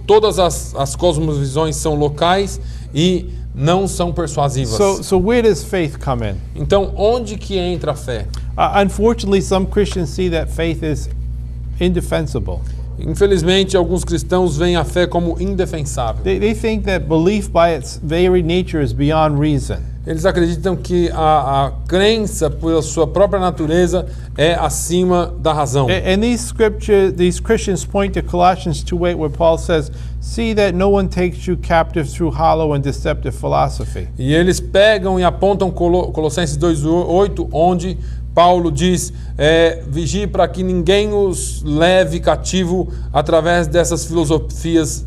todas as cosmovisões são locais e não são persuasivas. So where does faith come in? Então, onde que entra a fé? Unfortunately, some Christians see that faith is indefensible. Infelizmente, alguns cristãos veem a fé como indefensável. They think that belief by its very nature is beyond reason. Eles acreditam que a crença, por sua própria natureza, é acima da razão. And these Christians point to Colossians 2:8, where Paul says, "See that no one takes you captive through hollow and deceptive philosophy." E eles pegam e apontam Colossenses 2:8, onde Paulo diz, vigie para que ninguém os leve cativo através dessas filosofias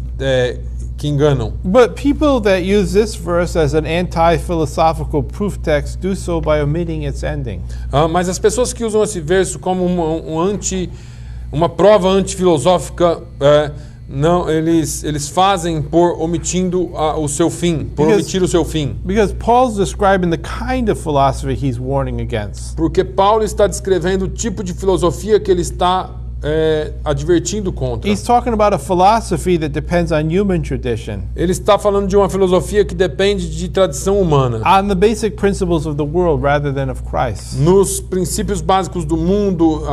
que enganam. But people that use this verse as an anti-philosophical proof text do so by omitting its ending. Mas as pessoas que usam esse verso como uma prova antifilosófica, não, eles fazem por omitindo o seu fim, omitir o seu fim. Because Paul's describing the kind of philosophy he's warning against. Porque Paulo está descrevendo o tipo de filosofia que ele está advertindo contra. He's talking about a philosophy that depends on human tradition, Ele está falando de uma filosofia que depende de tradição humana, on the basic principles of the world rather than of Christ. nos princípios básicos do mundo,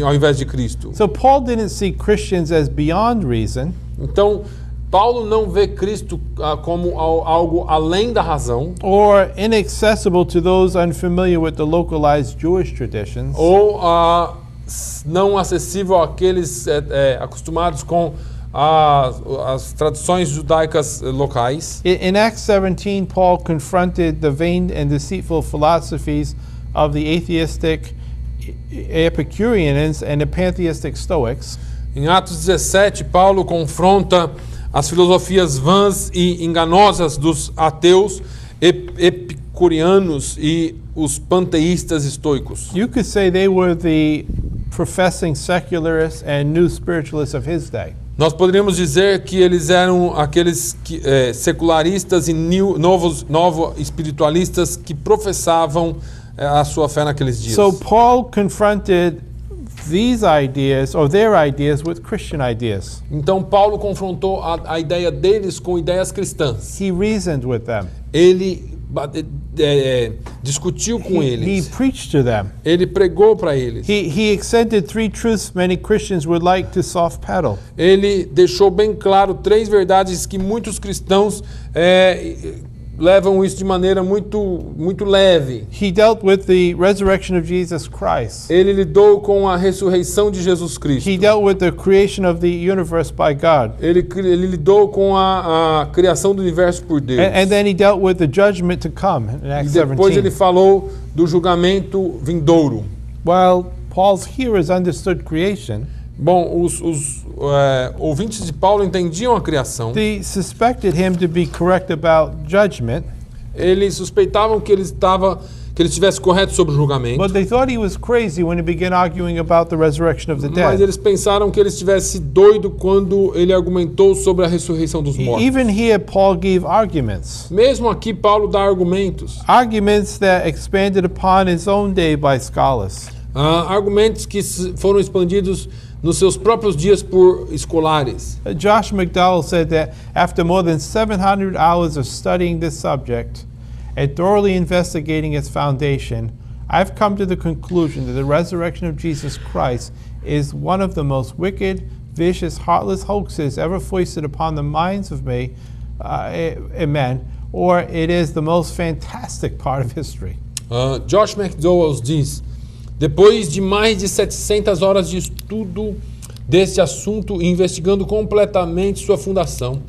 ao invés de Cristo. So Paul didn't see Christians as beyond reason. Então, Paulo não vê Cristo como algo além da razão, Or inaccessible to those unfamiliar with the localized Jewish traditions. ou não acessível àqueles acostumados com as tradições judaicas locais. In Acts 17, Paul confronted the vain and deceitful philosophies of the atheistic Epicureans and the pantheistic Stoics. Em Atos 17, Paulo confronta as filosofias vãs e enganosas dos ateus, epicureanos e os panteístas estoicos. You could say they were the professing secularists and new spiritualists of his day. Nós poderíamos dizer que eles eram aqueles secularistas e novos espiritualistas que professavam a sua fé naqueles dias. So Paul confronted these ideas, or their ideas, with Christian ideas. Então Paulo confrontou a ideia deles com ideias cristãs. He reasoned with them. Ele discutiu com He eles. preached to them. Ele pregou para eles. He accented three truths many Christians would like to soft pedal. Ele deixou bem claro 3 verdades que muitos cristãos levam isso de maneira muito leve. He dealt with the resurrection of Jesus Christ. Ele lidou com a ressurreição de Jesus Cristo. He dealt with the creation of the universe by God. Ele lidou com a criação do universo por Deus. And then he dealt with the judgment to come in E Acts depois 17. ele falou do julgamento vindouro. While Paul's hearers understood creation, Bom, os ouvintes de Paulo entendiam a criação. they suspected him to be correct about judgment, Eles suspeitavam que ele estivesse correto sobre o julgamento. but they thought he was crazy when he began arguing about the resurrection of the Mas dead. eles pensaram que ele estivesse doido quando ele argumentou sobre a ressurreição dos mortos. Even here, Paul gave arguments. Mesmo aqui, Paulo dá argumentos. Arguments that expanded upon his own day by scholars. Argumentos que foram expandidos nos seus próprios dias por escolares. Josh McDowell said that after more than 700 hours of studying this subject and thoroughly investigating its foundation, I've come to the conclusion that the resurrection of Jesus Christ is one of the most wicked, vicious, heartless hoaxes ever foisted upon the minds of amen, or it is the most fantastic part of history. Josh McDowell diz: depois de mais de 700 horas de estudo desse assunto e investigando completamente sua fundação,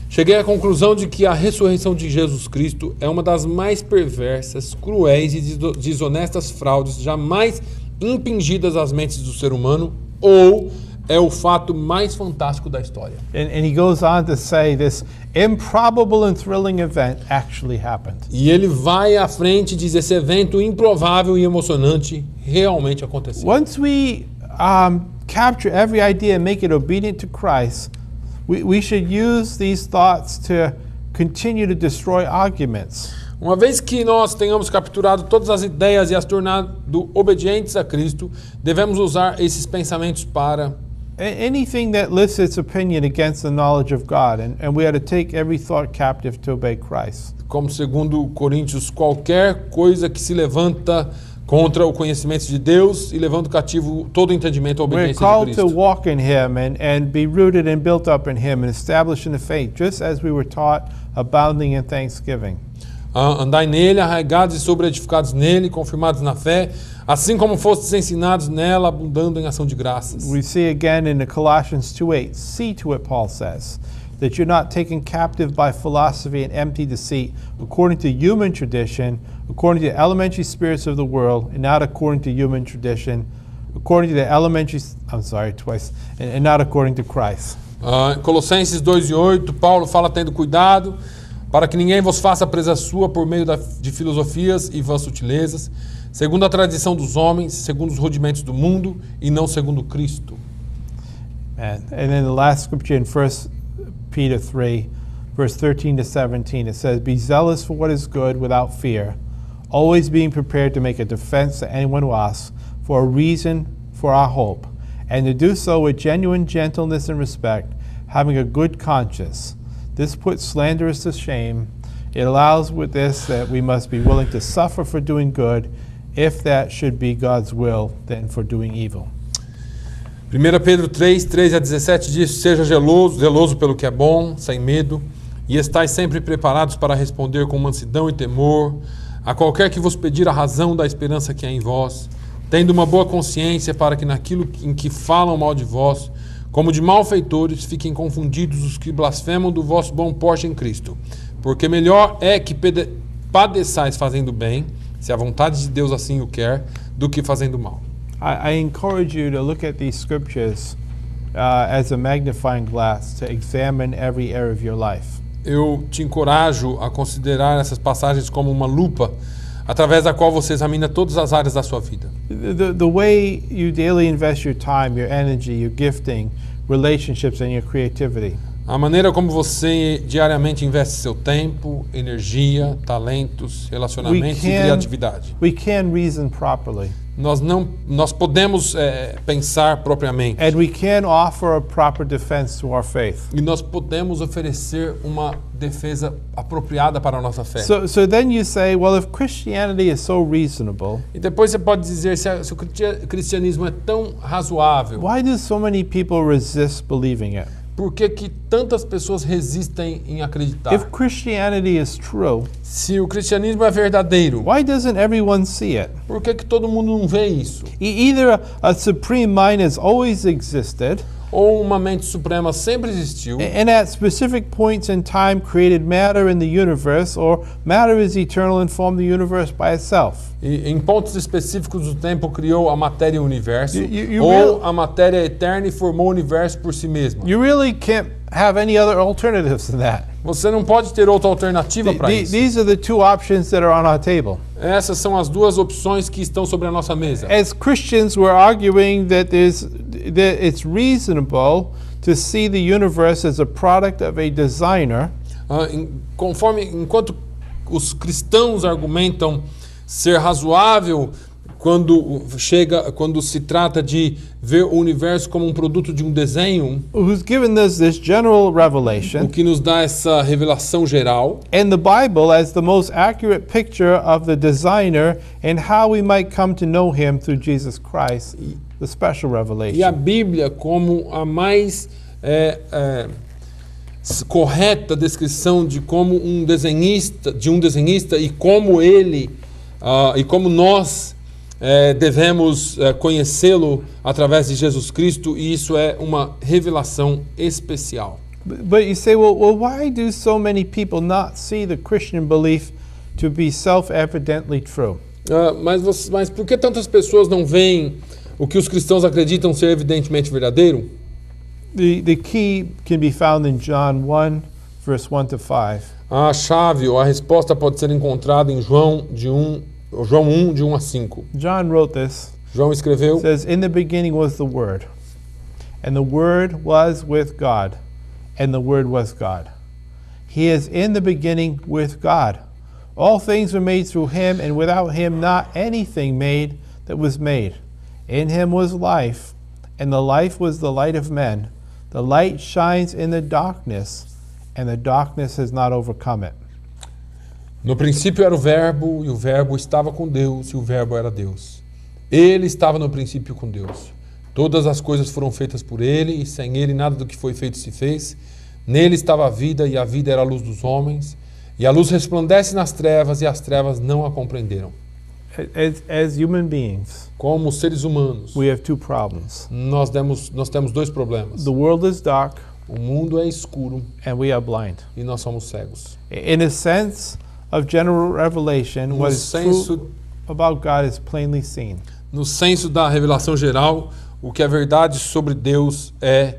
cheguei à conclusão de que a ressurreição de Jesus Cristo é uma das mais perversas, cruéis e desonestas fraudes jamais impingidas às mentes do ser humano, ou é o fato mais fantástico da história. And he goes on to say this improbable and thrilling event actually happened. E ele vai à frente e diz: esse evento improvável e emocionante realmente aconteceu. Once we capture every idea and make it obedient to Christ, we should use these thoughts to continue to destroy arguments. Uma vez que nós tenhamos capturado todas as ideias e as tornado obedientes a Cristo, devemos usar esses pensamentos para Anything that lifts its opinion against the knowledge of God, and we are to take every thought captive to obey Christ. como segundo Coríntios, qualquer coisa que se levanta contra o conhecimento de Deus e levando cativo todo o entendimento à We're obediência de called to Cristo. walk in Him and be rooted and built up in Him and established in the faith, just as we were taught, abounding in thanksgiving. Andai nele, arraigados e sobreedificados nele, confirmados na fé, assim como fostes ensinados nela, abundando em ação de graças. We see again in the Colossians 2:8, see to it, Paul says, that you're not taken captive by philosophy and empty deceit, according to human tradition, according to the elementary spirits of the world, and not according to human tradition, according to the elementary, and not according to Christ. Colossenses 2:8, Paulo fala: tendo cuidado, para que ninguém vos faça presa sua por meio de filosofias e vãs sutilezas, segundo a tradição dos homens, segundo os rudimentos do mundo, e não segundo Cristo. And then the last scripture in 1 Peter 3, verse 13 to 17, it says, be zealous for what is good without fear, always being prepared to make a defense to anyone who asks for a reason for our hope, and to do so with genuine gentleness and respect, having a good conscience. This puts slanderers to shame. It allows with this that we must be willing to suffer for doing good, if that should be God's will, than for doing evil. 1 Pedro 3, 13 a 17 diz: seja zeloso pelo que é bom, sem medo, e estais sempre preparados para responder com mansidão e temor a qualquer que vos pedir a razão da esperança que é em vós, tendo uma boa consciência, para que naquilo em que falam mal de vós, como de malfeitores, fiquem confundidos os que blasfemam do vosso bom porte em Cristo. Porque melhor é que padeçais fazendo bem, se a vontade de Deus assim o quer, do que fazendo mal. I encourage you to look at these scriptures as a magnifying glass to examine every area of your life. Eu te encorajo a considerar essas passagens como uma lupa, através da qual você examina todas as áreas da sua vida. The way you daily invest your time, your energy, your gifting, relationships, and your creativity. A maneira como você diariamente investe seu tempo, energia, talentos, relacionamentos e criatividade. We can reason properly. Nós podemos pensar propriamente. And we can offer a proper defense to our faith. E nós podemos oferecer uma defesa apropriada para a nossa fé. So then you say, well, if Christianity is so reasonable, E depois você pode dizer, se o cristianismo é tão razoável, why do so many people resist believing it? por que tantas pessoas resistem em acreditar? If Christianity is true, Se o cristianismo é verdadeiro, why doesn't everyone see it? por que todo mundo não vê isso? Either a supreme mind has always existed, Ou uma mente suprema sempre existiu, and at specific points in time created matter in the universe, or matter is eternal and formed the universe by itself. e em pontos específicos do tempo criou a matéria e o universo, You ou a matéria é eterna e formou o universo por si mesma. You really can't have any other alternatives than that. Você não pode ter outra alternativa para isso. These are the two options that are on our table. Essas são as duas opções que estão sobre a nossa mesa. As Christians, we're arguing that it's reasonable to see the universe as a product of a designer, Enquanto os cristãos argumentam ser razoável quando se trata de ver o universo como um produto de um desenho, who's given us this general o revelation, que nos dá essa revelação geral, and the Bible as the most accurate picture of the designer and how we might come to know him through Jesus Christ, the special e a revelation. Bíblia como a mais correta descrição de como um desenhista e como ele e como nós devemos conhecê-lo através de Jesus Cristo, e isso é uma revelação especial. But you say, well, why do so many people not see the Christian belief to be self-evidently true? Mas por que tantas pessoas não veem o que os cristãos acreditam ser evidentemente verdadeiro? The key can be found in John 1, verse 1 to 5. A chave ou a resposta pode ser encontrada em João 1, de 1 a 5. John wrote this. João escreveu: It says, "In the beginning was the Word, and the Word was with God, and the Word was God. He is in the beginning with God. All things were made through him, and without him not anything made that was made. In him was life, and the life was the light of men. The light shines in the darkness, and the darkness has not overcome it." No princípio era o Verbo, e o Verbo estava com Deus, e o Verbo era Deus. Ele estava no princípio com Deus. Todas as coisas foram feitas por ele, e sem ele nada do que foi feito se fez. Nele estava a vida, e a vida era a luz dos homens. E a luz resplandece nas trevas, e as trevas não a compreenderam. As human beings, Como seres humanos, we have two problems. nós temos dois problemas. The world is dark, O mundo é escuro and we are blind. e nós somos cegos. In a sense of general revelation, No what is senso, true about God is plainly seen. no senso da revelação geral, o que é verdade sobre Deus é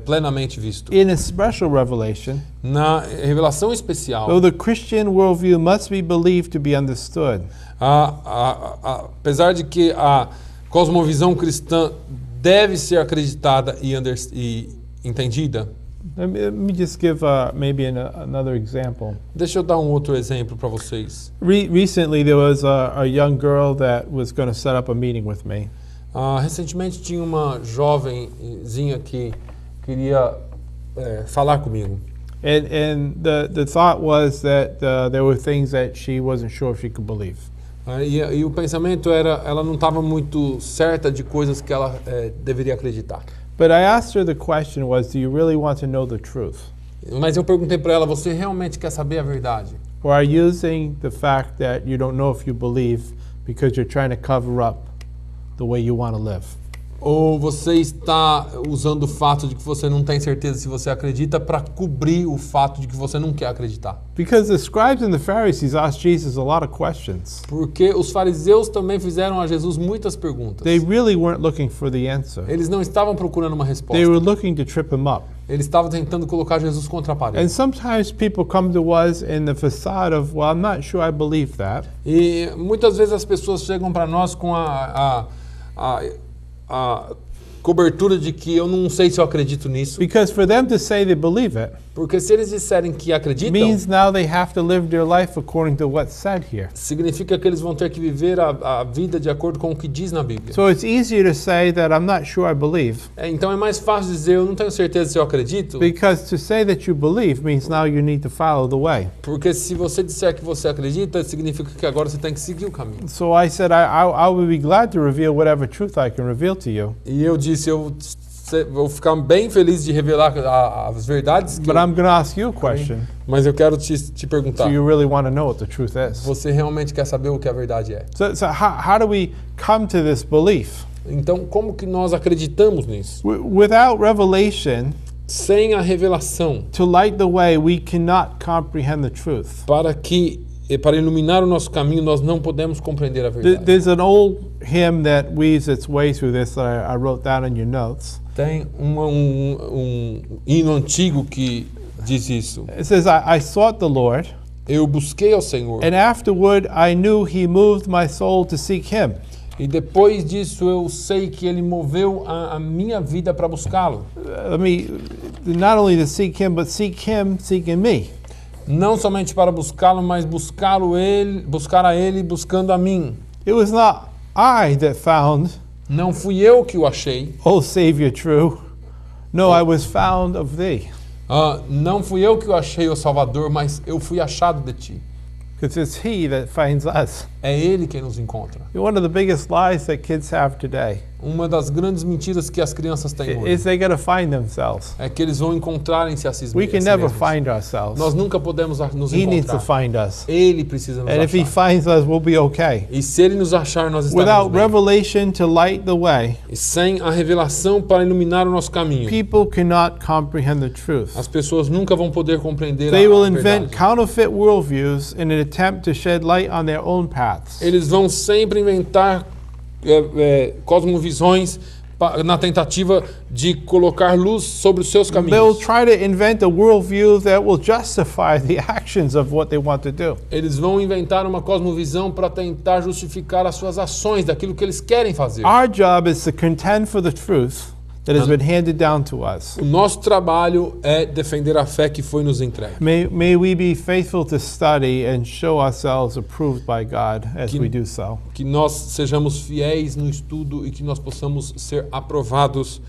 plenamente visto. In a special revelation, Na revelação especial, though the Christian worldview must be believed to be understood, apesar de que a cosmovisão cristã deve ser acreditada e entendida, let me just give maybe another example. deixa eu dar um outro exemplo para vocês. Recently, there was a young girl that was going to set up a meeting with me. Recentemente tinha uma jovenzinha que queria falar comigo. And the thought was that there were things that she wasn't sure if she could believe. E o pensamento era, ela não estava muito certa de coisas que ela deveria acreditar. But I asked her, the question was, do you really want to know the truth? Mas eu perguntei para ela: você realmente quer saber a verdade? Or are you using the fact that you don't know if you believe because you're trying to cover up the way you want to live? Ou você está usando o fato de que você não tem certeza se você acredita para cobrir o fato de que você não quer acreditar? Because the scribes and the Pharisees asked Jesus a lot of questions. Porque os fariseus também fizeram a Jesus muitas perguntas. They really weren't looking for the answer. Eles não estavam procurando uma resposta. They were looking to trip him up. Eles estavam tentando colocar Jesus contra a And parede. sometimes people come to us in the facade of, well, I'm not sure I believe that. E muitas vezes as pessoas chegam para nós com a cobertura de que eu não sei se eu acredito nisso. Because for them to say they believe it Porque se eles disserem que acreditam, means now they have to live their life according to what's said here. significa que eles vão ter que viver a vida de acordo com o que diz na Bíblia. So it's easier to say that I'm not sure I believe, Então é mais fácil dizer eu não tenho certeza se eu acredito, because to say that you believe means now you need to follow the way. porque se você disser que você acredita, significa que agora você tem que seguir o caminho. So I said I will be glad to reveal whatever truth I can reveal to you, E eu disse, eu vou ficar bem feliz de revelar as verdades, but I'm going to ask you a question. mas eu quero te perguntar, Do you really want to know what the truth is? você realmente quer saber o que a verdade é? So how do we come to this belief? Então, como que nós acreditamos nisso? Without revelation Sem a revelação, to light the way, we cannot comprehend the truth. para iluminar o nosso caminho, nós não podemos compreender a verdade. There's an old hymn that weaves its way through this that I wrote down in your notes. Tem um hino antigo que diz isso. It says, I sought the Lord, Eu busquei ao Senhor, and afterward I knew he moved my soul to seek him. e depois disso eu sei que Ele moveu a minha vida para buscá-lo. Not only to seek him, but seek him seeking me. Não somente para buscá-lo, mas buscar a Ele buscando a mim. It was not I that found, Não fui eu que o achei. O Savior, true. No, I was found of thee. Não fui eu que o achei, ó Salvador, mas eu fui achado de ti. Because it's he that finds us. É Ele quem nos encontra. One of the biggest lies that kids have today Uma das grandes mentiras que as crianças têm hoje is they got to find themselves. é que eles vão encontrarem-se a si We can a si never mesmos. find ourselves. Nós nunca podemos nos He needs to encontrar. find us. Ele precisa nos And if he achar. finds us, we'll be okay. E se ele nos achar, nós estaremos Without bem. revelation to light the way, E sem a revelação para iluminar o nosso caminho, people cannot comprehend the truth. as pessoas nunca vão poder compreender They will a invent verdade. counterfeit worldviews in an attempt to shed light on their own paths. Eles vão sempre inventar cosmovisões na tentativa de colocar luz sobre os seus They'll caminhos. try to invent a worldview that will justify the actions of what they want to do. Eles vão inventar uma cosmovisão para tentar justificar as suas ações, daquilo que eles querem fazer. Our job is to contend for the truth that has been handed down to us. O nosso trabalho é defender a fé que foi nos entregue. May we be faithful to study and show ourselves approved by God as we do so. Que nós sejamos fiéis no estudo e que nós possamos ser aprovados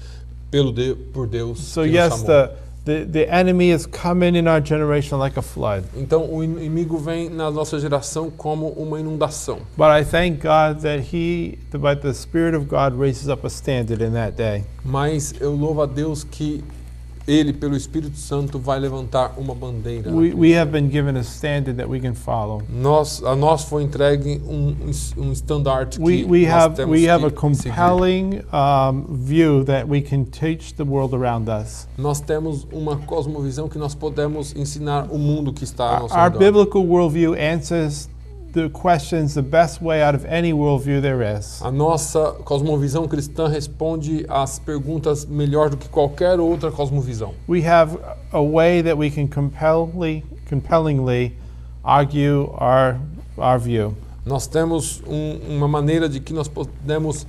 por Deus. So que nos yes, chamou. the enemy is coming in our generation like a flood. Então o inimigo vem na nossa geração como uma inundação. But I thank God that by the Spirit of God raises up a standard in that day. Mas eu louvo a Deus que Ele, pelo Espírito Santo, vai levantar uma bandeira. We have been given a standard that we can follow. A nós foi entregue um estandarte que We nós have temos a que seguir. compelling view that we can teach the world around us. Nós temos uma cosmovisão que nós podemos ensinar o mundo que está ao nosso Our redor. biblical worldview answers the questions the best way out of any worldview there is. A nossa cosmovisão cristã responde às perguntas melhor do que qualquer outra cosmovisão. We have a way that we can compellingly argue our view. Nós temos uma maneira de que nós podemos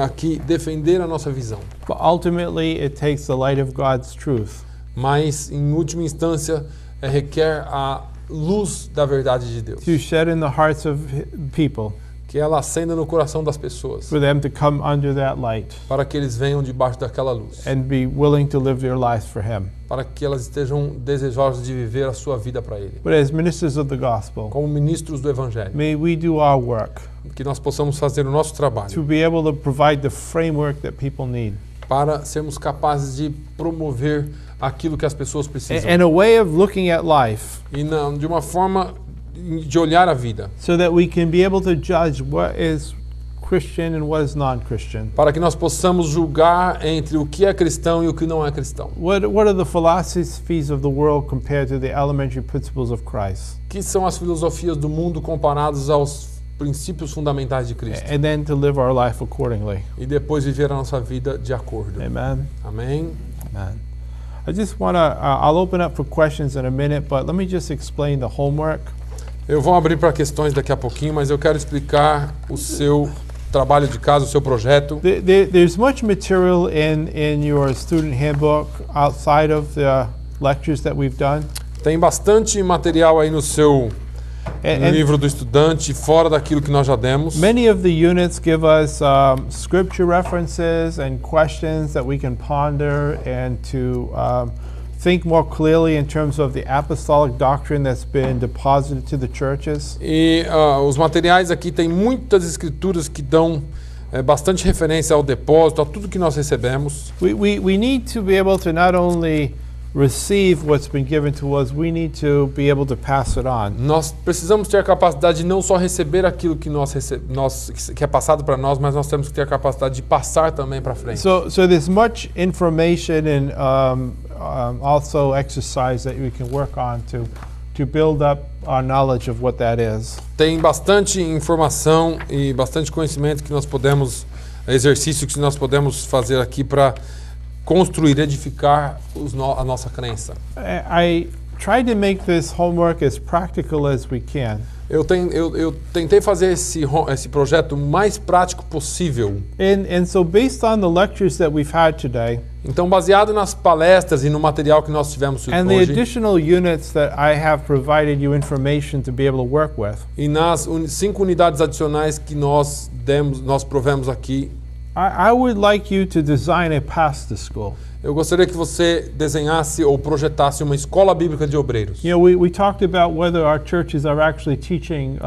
aqui defender a nossa visão. But ultimately, it takes the light of God's truth Mas, em última instância, requer a luz da verdade de Deus. to shed in the hearts of people Que ela acenda no coração das pessoas, for them to come under that light para que eles venham debaixo daquela luz, and be willing to live their lives for Him. para que elas estejam desejosas de viver a sua vida para Ele. But as ministers of the gospel, Como ministros do Evangelho, may we do our work que nós possamos fazer o nosso to trabalho be able to provide the framework that people need para sermos capazes de promover aquilo que as pessoas precisam. and a way of looking at life E de uma forma de olhar a vida, so that we can be able to judge what is Christian and what is non-Christian. para que nós possamos julgar entre o que é cristão e o que não é cristão. What are the philosophies of the world compared to the elementary principles of Christ? Que são as filosofias do mundo comparadas aos princípios fundamentais de Cristo. And then to live our life accordingly. E depois viver a nossa vida de acordo. Amen. Amém? Amen. I just want to, I'll open up for questions in a minute, but let me just explain the homework. Eu vou abrir para questões daqui a pouquinho, mas eu quero explicar o seu trabalho de casa, o seu projeto. There's much material in your student handbook outside of the lectures that we've done. Tem bastante material aí no seu And livro do estudante, fora daquilo que nós já demos. many of the units give us scripture references and questions that we can ponder and to think more clearly in terms of the apostolic doctrine that's been deposited to the churches. E os materiais aqui tem muitas escrituras que dão bastante referência ao depósito, a tudo que nós recebemos. We need to be able to not only receive what's been given to us, we need to be able to pass it on. Nós precisamos ter a capacidade de não só receber aquilo que que é passado para nós, mas nós temos que ter a capacidade de passar também para frente. So there's much information and also exercise that we can work on to build up our knowledge of what that is. Tem bastante informação e bastante conhecimento que nós podemos, exercício que nós podemos fazer aqui para construir, edificar a nossa crença. I tried to make this homework as practical as we can. Eu tentei fazer esse projeto o mais prático possível. And so based on the lectures that we've had today, Então, baseado nas palestras e no material que nós tivemos and the hoje, additional units that I have provided you information to be able to work with, e nas 5 unidades adicionais que nós provemos aqui, I would like you to design a path to school. eu gostaria que você desenhasse ou projetasse uma escola bíblica de obreiros. You know, we talked about whether our churches are actually teaching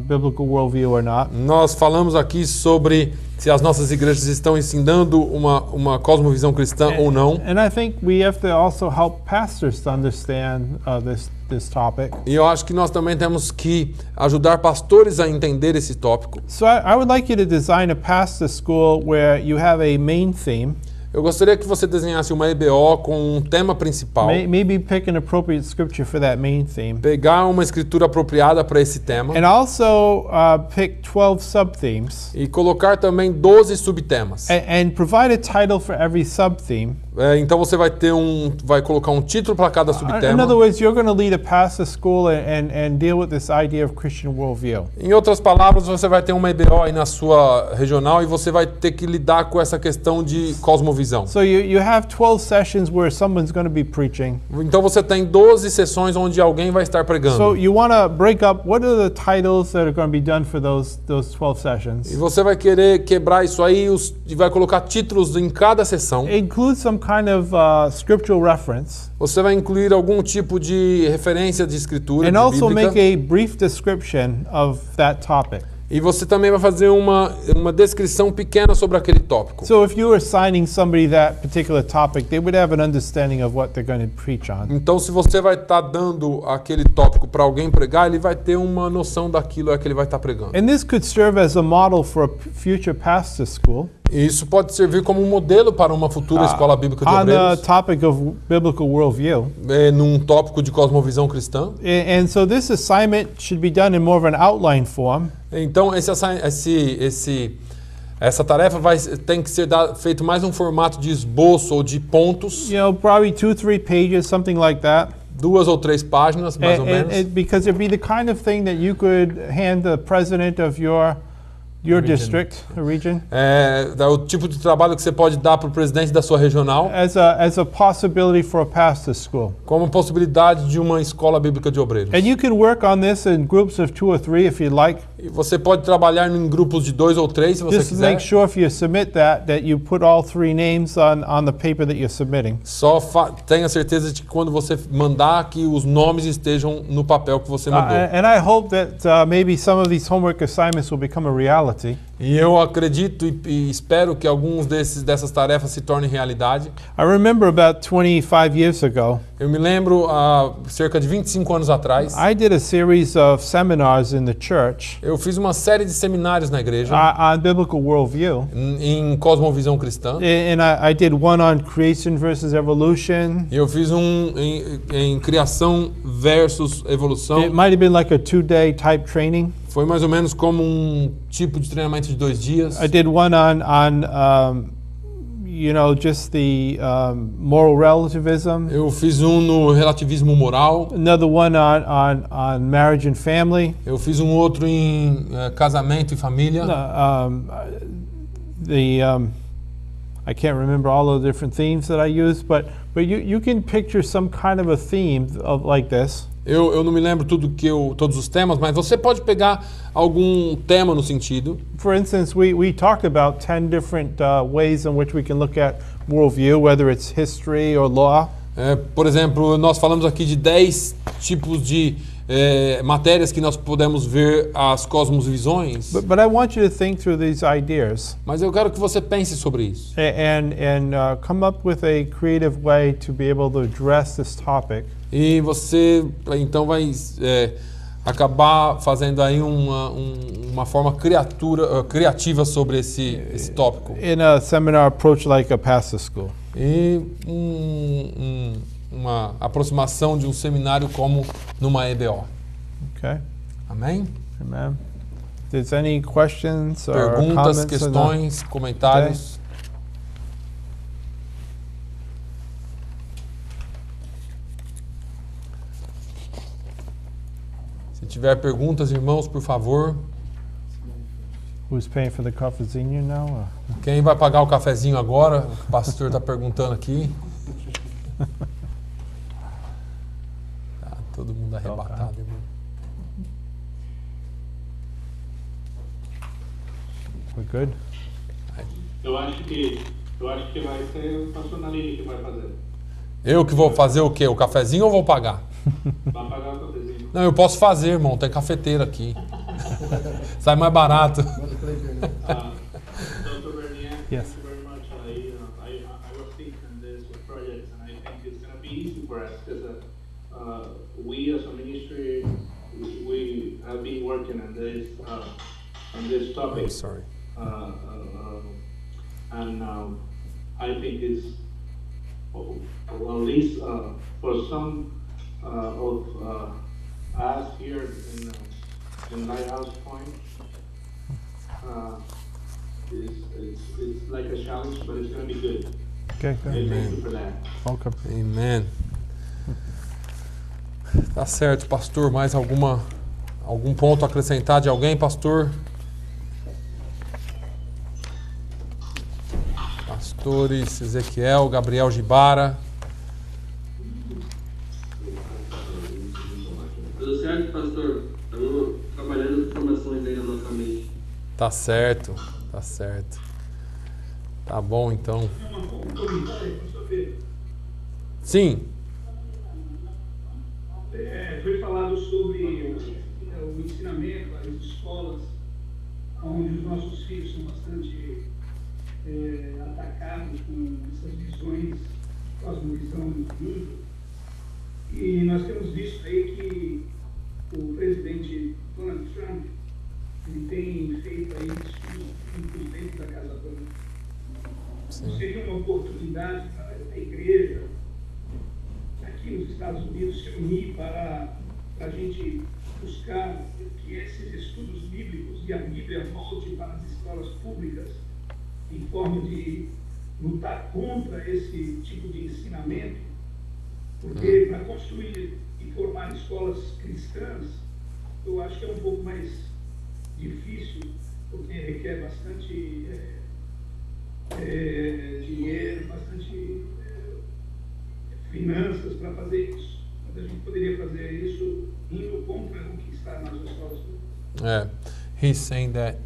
biblical worldview or not. Nós falamos aqui sobre se as nossas igrejas estão ensinando uma cosmovisão cristã ou não. And I think we have to also help pastors to understand this topic. E eu acho que nós também temos que ajudar pastores a entender esse tópico. So I would like you to design a pastor school where you have a main theme. Eu gostaria que você desenhasse uma EBO com um tema principal. Maybe pick an appropriate scripture for that main theme. Pegar uma escritura apropriada para esse tema. And also pick 12 subthemes. E colocar também 12 subtemas. And provide a title for every subtheme. Então você vai colocar um título para cada subtema. In other words, you're going to lead a pastor school and deal with this idea of Christian worldview. Em outras palavras, você vai ter uma EBO aí na sua regional e você vai ter que lidar com essa questão de cosmovisão. So you have 12 sessions where someone's going to be preaching. Então você tem 12 sessões onde alguém vai estar pregando. So you want to break up what are the titles that are going to be done for those 12 sessions. E você vai querer quebrar isso aí e vai colocar títulos em cada sessão. Include some kind of scriptural reference. Você vai incluir algum tipo de referência de escritura And also bíblica. make a brief description of that topic. E você também vai fazer uma descrição pequena sobre aquele tópico. So if you were assigning somebody that particular topic, they would have an understanding of what they're going to preach on. Então, se você vai estar dando aquele tópico para alguém pregar, ele vai ter uma noção daquilo que ele vai estar pregando. And this could serve as a model for a future pastor school. E isso pode servir como um modelo para uma futura escola bíblica de On the obreiros, topic of biblical worldview. Num tópico de cosmovisão cristã. And so this assignment should be done in more of an outline form. Então, essa tarefa tem que ser feito mais um formato de esboço ou de pontos. You know, probably 2-3 pages, something like that. 2 ou 3 páginas, mais ou menos. Because it'd be the kind of thing that you could hand the president of your district, a region, É o tipo de trabalho que você pode dar para o presidente da sua regional, as a possibility for a pastor school. como possibilidade de uma escola bíblica de obreiros. And you can work on this in groups of 2 or 3 if you'd like. E você pode trabalhar em grupos de 2 ou 3, se você Just quiser. make sure if you submit that you put all 3 names on the paper that you're submitting. Só tenha certeza de que quando você mandar que os nomes estejam no papel que você mandou. And I hope that maybe some of these homework assignments will become a reality. E eu acredito e espero que alguns dessas tarefas se tornem realidade. I remember about 25 years ago, Eu me lembro, há cerca de 25 anos atrás, I did a series of seminars in the church eu fiz uma série de seminários na igreja on biblical worldview. em cosmovisão cristã. And I did one on creation versus evolution. E eu fiz em criação versus evolução. It might have been like a 2-day type training. Foi mais ou menos como um tipo de treinamento de 2 dias. I did one on just the moral relativism. Eu fiz um no relativismo moral. Another one on marriage and family. Eu fiz um outro em casamento e família. I can't remember all of the different themes that I used, but you can picture some kind of a theme like this. Eu não me lembro todos os temas, mas você pode pegar algum tema no sentido. For instance, we talked about 10 different ways in which we can look at worldview, whether it's history or law. Por exemplo, nós falamos aqui de 10 tipos de matérias que nós podemos ver as cosmovisões. But I want you to think through these ideas. Mas eu quero que você pense sobre isso. And come up with a creative way to be able to address this topic. E você então vai acabar fazendo aí uma forma criativa sobre esse tópico. In a seminar approach like a pastor school. E uma aproximação de um seminário como numa EBO. Okay. Amém? Amen. If there's any questions or Perguntas, comments questões, comentários. Se tiver perguntas, irmãos, por favor. Who's paying for the cafezinho now? Or? Quem vai pagar o cafezinho agora? O pastor está perguntando aqui. Tá todo mundo arrebatado, irmão. We're good? Eu acho que Eu acho que vai ser o pastor Nalini que vai fazer. Eu que vou fazer o quê? O cafezinho ou vou pagar? Vai pagar o cafezinho. Não, eu posso fazer, irmão. Tem cafeteira aqui. Sai mais barato. Dr. Bernier, Yes. thank you very much. I was thinking this project, and I think it's going to be easy for us because we as a ministry, we have been working on this topic. I'm sorry. And I think it's, well, at least for some of us here in Lighthouse Point, it's like a challenge, but it's going to be good. Okay, good. And thank you for that. Welcome. Amen. Tá certo, pastor. Mais algum ponto a acrescentar de alguém, pastor? Pastores Ezequiel, Gabriel Gibara. Tudo certo, pastor? Estamos trabalhando as informações aí na nossa mente. Tá certo, tá certo. Tá bom, então. Um comentário, pastor Pedro. Sim, Foi falado sobre o ensinamento, as escolas, onde os nossos filhos são bastante atacados com essas visões, cosmovisão do mundo. E nós temos visto aí que o presidente Donald Trump ele tem feito aí estudos bíblicos dentro da Casa Branca. sim. Seria uma oportunidade para a igreja aqui nos Estados Unidos se unir para a gente buscar que esses estudos bíblicos e a Bíblia volte para as escolas públicas em forma de lutar contra esse tipo de ensinamento, porque para construir e formar escolas cristãs, eu acho que é um pouco mais difícil, porque requer bastante dinheiro, bastante finanças para fazer isso. Mas a gente poderia fazer isso indo contra o que está nas escolas públicas. He's saying that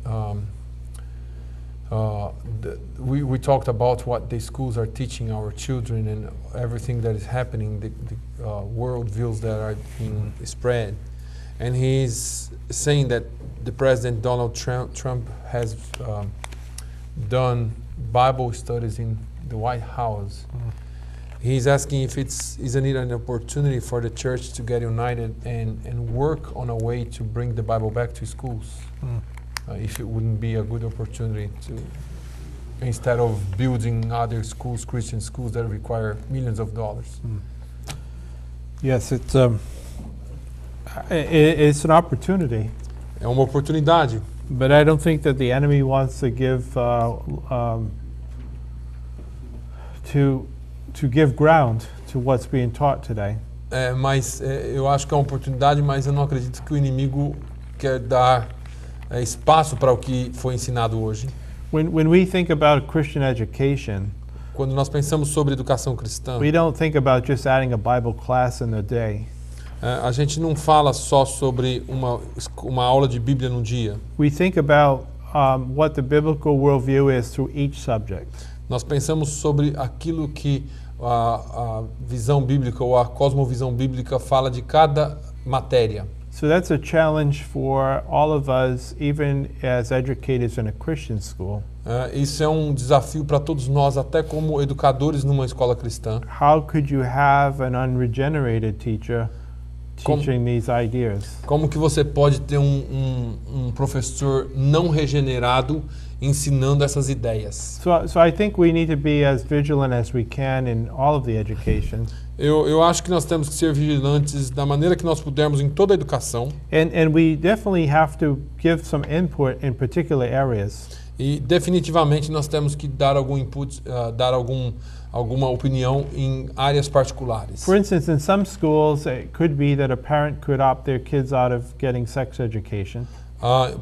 we talked about what the schools are teaching our children and everything that is happening, the worldviews that are being spread. And he's saying that the President Donald Trump has done Bible studies in the White House. He's asking if isn't it an opportunity for the church to get united and work on a way to bring the Bible back to schools. If it wouldn't be a good opportunity to, instead of building other schools, Christian schools that require millions of dollars. Yes, it's an opportunity, É uma oportunidade, but I don't think that the enemy wants to give to give ground to what's being taught today. mas eu acho que é uma oportunidade, mas eu não acredito que o inimigo quer dar espaço para o que foi ensinado hoje. When we think about Christian education, Quando nós pensamos sobre educação cristã, we don't think about just adding a Bible class in a day. a gente não fala só sobre uma aula de Bíblia num dia. We think about what the biblical worldview is through each subject. Nós pensamos sobre aquilo que a visão bíblica ou a cosmovisão bíblica fala de cada matéria. So that's a challenge for all of us, even as educators in a Christian school. Isso é um desafio para todos nós, até como educadores numa escola cristã. How could you have an unregenerated teacher teaching these ideas? Como que você pode ter um professor não regenerado ensinando essas ideias? So I think we need to be as vigilant as we can in all of the education. Eu acho que nós temos que ser vigilantes da maneira que nós pudermos em toda a educação. And we definitely have to give some input in particular areas. E definitivamente nós temos que dar algum input, dar alguma opinião em áreas particulares. For instance, in some schools, it could be that a parent could opt their kids out of getting sex education.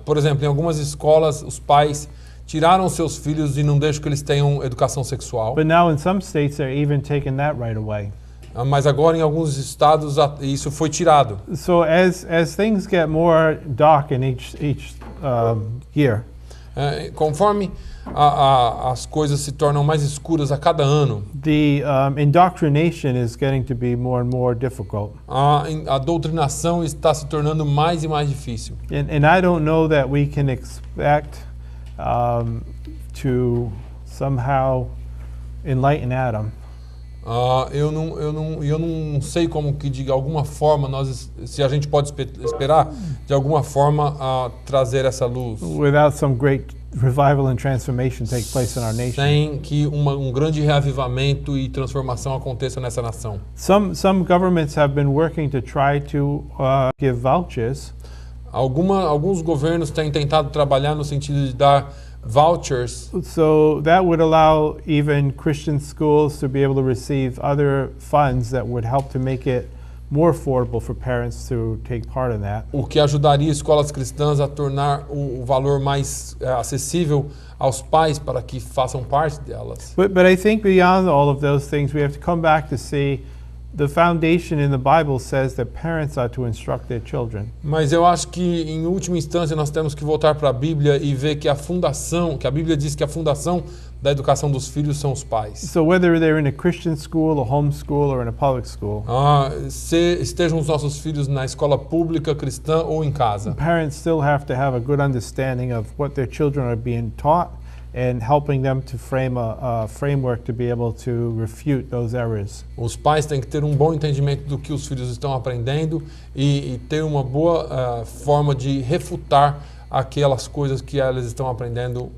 Por exemplo, em algumas escolas, os pais tiraram seus filhos e não deixam que eles tenham educação sexual. But now in some states, they're even taking that right away. Mas agora em alguns estados isso foi tirado. So as things get more dark in each year, Conforme as coisas se tornam mais escuras a cada ano. The indoctrination is getting to be more and more difficult. A doutrinação está se tornando mais e mais difícil. And I don't know that we can expect to somehow enlighten Adam. Eu não sei como que de alguma forma se a gente pode esperar de alguma forma trazer essa luz. Without some great revival and transformation take place in our nation. Sem que um grande reavivamento e transformação aconteça nessa nação. Some governments have been working to try to give vouchers. Alguns governos têm tentado trabalhar no sentido de dar vouchers. So that would allow even Christian schools to be able to receive other funds that would help to make it more affordable for parents to take part in that. O que ajudaria escolas cristãs a tornar o valor mais acessível aos pais para que façam parte delas. But I think beyond all of those things, we have to come back to see the foundation in the Bible says that parents are to instruct their children. Mas eu acho que em última instância nós temos que voltar para a Bíblia e ver que a Bíblia diz que a fundação da educação dos filhos são os pais. So whether they're in a Christian school, a home school, or in a public school, estejam os nossos filhos na escola pública cristã ou em casa. parents still have to have a good understanding of what their children are being taught and helping them to frame a framework to be able to refute those errors. Os pais têm que ter um bom entendimento do que os filhos estão aprendendo e ter uma boa forma de refutar aquelas coisas que elas estão aprendendo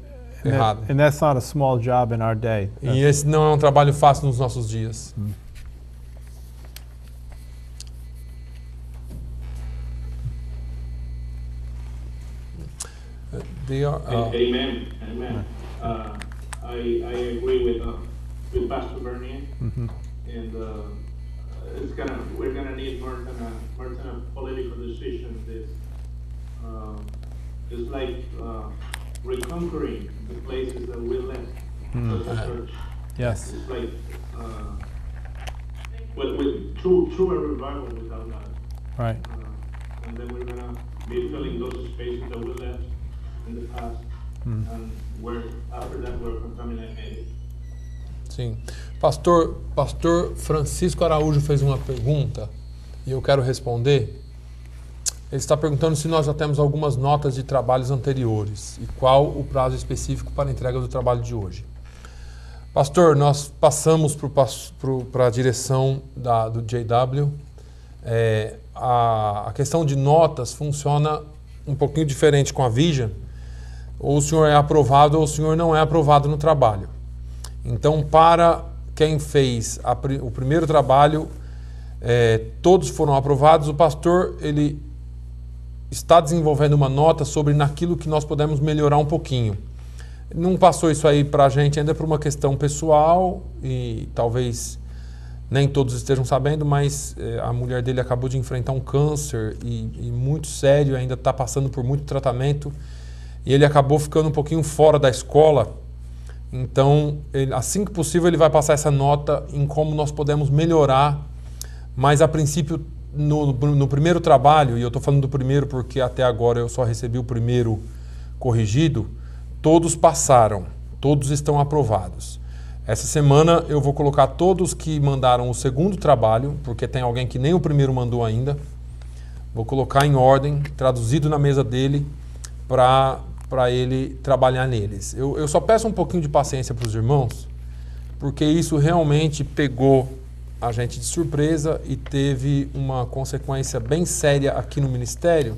errado. And that's not a small job in our day. E esse não é um trabalho fácil nos nossos dias. Amen. Amen. I agree with Pastor Bernier, and we're gonna need more than a political decision. It's like reconquering the places that we left as a church. Yes. It's like with true revival without that. Right. And then we're gonna be filling those spaces that we left in the past, and after that we're contaminated. Sim. Pastor Francisco Araújo fez uma pergunta e eu quero responder. Ele está perguntando se nós já temos algumas notas de trabalhos anteriores e qual o prazo específico para a entrega do trabalho de hoje. Pastor, nós passamos para a direção do JW. A questão de notas funciona um pouquinho diferente com a Vision. Ou o senhor é aprovado ou o senhor não é aprovado no trabalho. Então, para quem fez o primeiro trabalho, todos foram aprovados. O pastor ele está desenvolvendo uma nota sobre naquilo que nós podemos melhorar um pouquinho. Não passou isso aí para a gente ainda por uma questão pessoal e talvez nem todos estejam sabendo, mas a mulher dele acabou de enfrentar um câncer e muito sério, ainda está passando por muito tratamento e ele acabou ficando um pouquinho fora da escola. Então, assim que possível, ele vai passar essa nota em como nós podemos melhorar, mas a princípio, no primeiro trabalho, e eu estou falando do primeiro porque até agora eu só recebi o primeiro corrigido, todos passaram, todos estão aprovados. Essa semana eu vou colocar todos que mandaram o segundo trabalho, porque tem alguém que nem o primeiro mandou ainda, vou colocar em ordem, traduzido na mesa dele, para ele trabalhar neles. Eu só peço um pouquinho de paciência para os irmãos, porque isso realmente pegou a gente de surpresa e teve uma consequência bem séria aqui no ministério.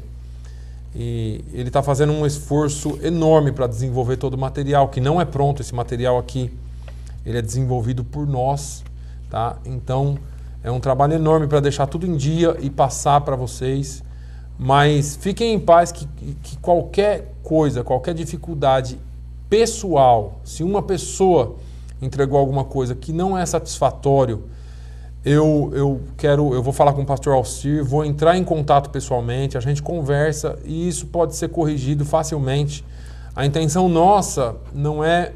E ele está fazendo um esforço enorme para desenvolver todo o material, que não é pronto. Esse material aqui, ele é desenvolvido por nós, tá? Então, é um trabalho enorme para deixar tudo em dia e passar para vocês. Mas fiquem em paz que qualquer coisa, qualquer dificuldade pessoal, se uma pessoa entregou alguma coisa que não é satisfatório, eu vou falar com o pastor Alcir, vou entrar em contato pessoalmente, a gente conversa e isso pode ser corrigido facilmente. A intenção nossa não é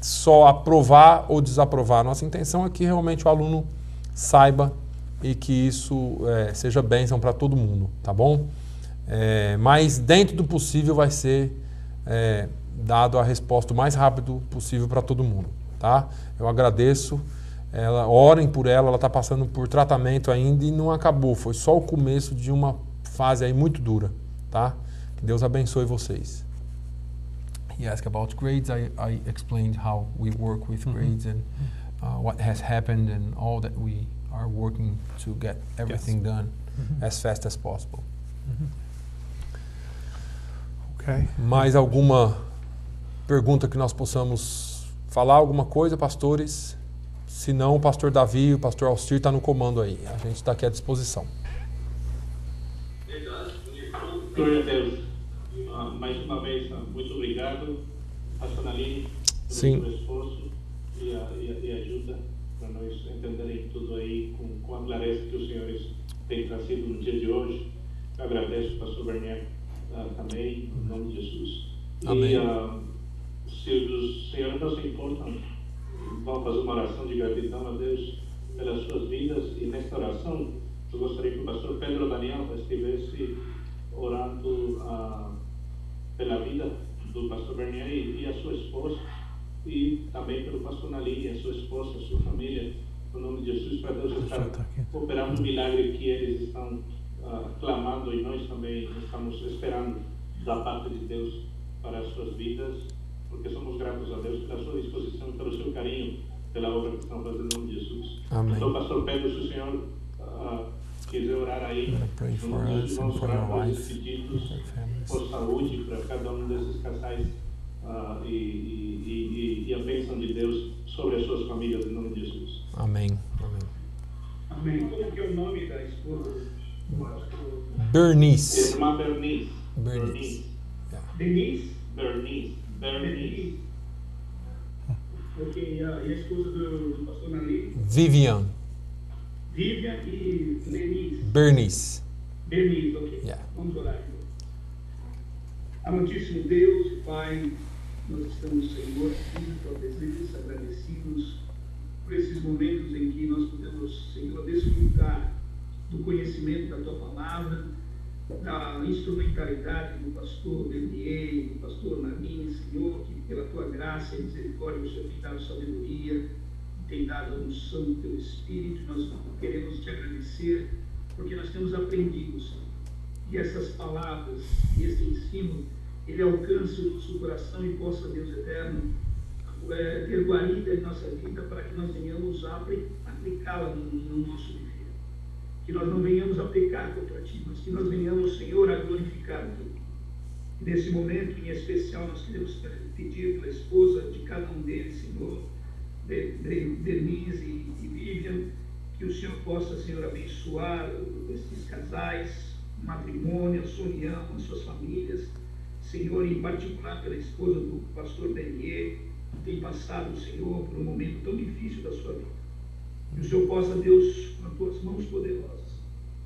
só aprovar ou desaprovar, nossa intenção é que realmente o aluno saiba e que isso seja bênção para todo mundo, tá bom? Mas dentro do possível vai ser dado a resposta o mais rápido possível para todo mundo, tá? Eu agradeço. Orem por ela, ela está passando por tratamento ainda e não acabou. Foi só o começo de uma fase aí muito dura, tá? Que Deus abençoe vocês. He asked about grades. I explained how we work with grades and what has happened and all that we are working to get everything done as fast as possible. Okay. Mais alguma pergunta que nós possamos falar? Alguma coisa, pastores? Se não, o pastor Davi e o pastor Alcir estão no comando aí. A gente está aqui à disposição. Glória a Deus. Mais uma vez, muito obrigado, pastor Aline, pelo seu esforço e ajuda para nós entenderem tudo aí com a clareza que os senhores têm trazido no dia de hoje. Eu agradeço ao pastor Bernier também, em nome de Jesus. Amém. E se os senhores não se importam, vamos fazer uma oração de gratidão a Deus pelas suas vidas. E nesta oração, eu gostaria que o pastor Pedro Daniel estivesse orando pela vida do pastor Bernier e a sua esposa, e também pelo pastor Naline, a sua esposa, a sua família, no nome de Jesus, para Deus estar operando o milagre que eles estão clamando e nós também estamos esperando da parte de Deus para as suas vidas, porque somos gratos a Deus pela sua disposição e pelo seu carinho pela obra que estão fazendo no nome de Jesus. Amém. Então, pastor Pedro, se o senhor quiser orar aí, Pray for us and for your wife, for families. por saúde para cada um desses casais e a bênção de Deus sobre as suas famílias, em nome de Jesus. Amém. Amém. Amém. Como que é o nome da esposa? Bernice. Irmã Bernice. Bernice. Yeah. Denise? Bernice. Ok, e a esposa do pastor Naline? Vivian. Vivian e Denise. Bernice. Denise, ok. Yeah. Vamos orar. Amantíssimo Deus e Pai, nós estamos, Senhor, aqui na tua presença, agradecidos por esses momentos em que nós podemos, Senhor, desfrutar do conhecimento da tua palavra, da instrumentalidade do pastor Bernier e do pastor Naline, Senhor, que pela tua graça e misericórdia o Senhor tem dado sabedoria, tem dado a unção do teu Espírito. Nós queremos te agradecer porque nós temos aprendido, Senhor, e essas palavras e esse ensino, ele alcance o nosso coração e possa, Deus eterno, ter guarida em nossa vida para que nós venhamos a aplicá-la no nosso viver. Que nós não venhamos a pecar contra ti, mas que nós venhamos, Senhor, a glorificar o teu nome. E nesse momento, em especial, nós queremos pedir pela esposa de cada um deles, Senhor, Denise e Vivian, que o Senhor possa, Senhor, abençoar esses casais, o matrimônio, a sua união, as suas famílias, Senhor, em particular pela esposa do pastor Bernier, que tem passado, Senhor, por um momento tão difícil da sua vida. Que o Senhor possa, Deus, com as tuas mãos poderosas,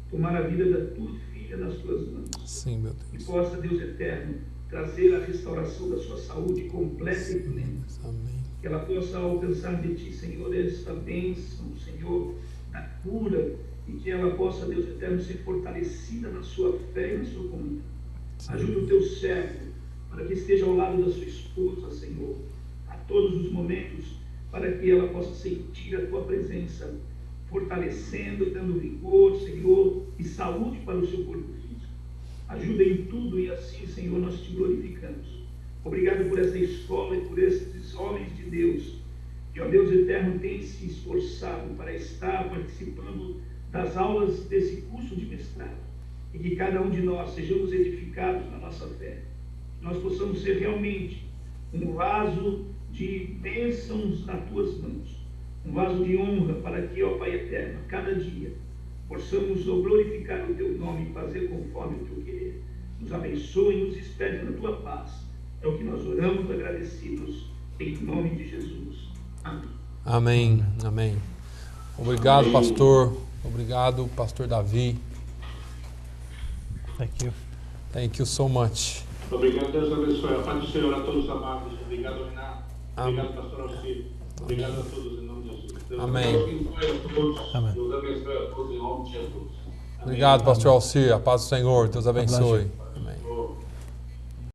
tomar a vida da tua filha nas tuas mãos. Sim, meu E Deus. possa, Deus eterno, trazer a restauração da sua saúde completa e plena. Amém. Que ela possa alcançar de ti, Senhor, esta bênção, Senhor, da cura, e que ela possa, Deus eterno, ser fortalecida na sua fé e na sua comunhão. Ajuda o teu servo para que esteja ao lado da sua esposa, Senhor, a todos os momentos, para que ela possa sentir a tua presença, fortalecendo, dando vigor, Senhor, e saúde para o seu corpo físico. Ajuda em tudo e assim, Senhor, nós te glorificamos. Obrigado por essa escola e por esses homens de Deus, que, ó Deus eterno, tem se esforçado para estar participando das aulas desse curso de mestrado. E que cada um de nós sejamos edificados na nossa fé. Que nós possamos ser realmente um vaso de bênçãos nas tuas mãos. Um vaso de honra para que, ó Pai eterno, a cada dia possamos glorificar o teu nome e fazer conforme o teu querer. Nos abençoe e nos espere na tua paz. É o que nós oramos agradecidos em nome de Jesus. Amém. Amém. Amém. Obrigado, pastor. Obrigado, pastor Davi. Thank you. Thank you so much. Obrigado, Deus abençoe. A paz do Senhor a todos amados. Obrigado, Renato. Obrigado, pastor Alcir. Obrigado a todos em nome de Jesus. Deus Amém. abençoe a todos. Amém. Deus abençoe a todos em nome de Jesus. Obrigado, pastor Alcir. A paz do Senhor. Deus abençoe.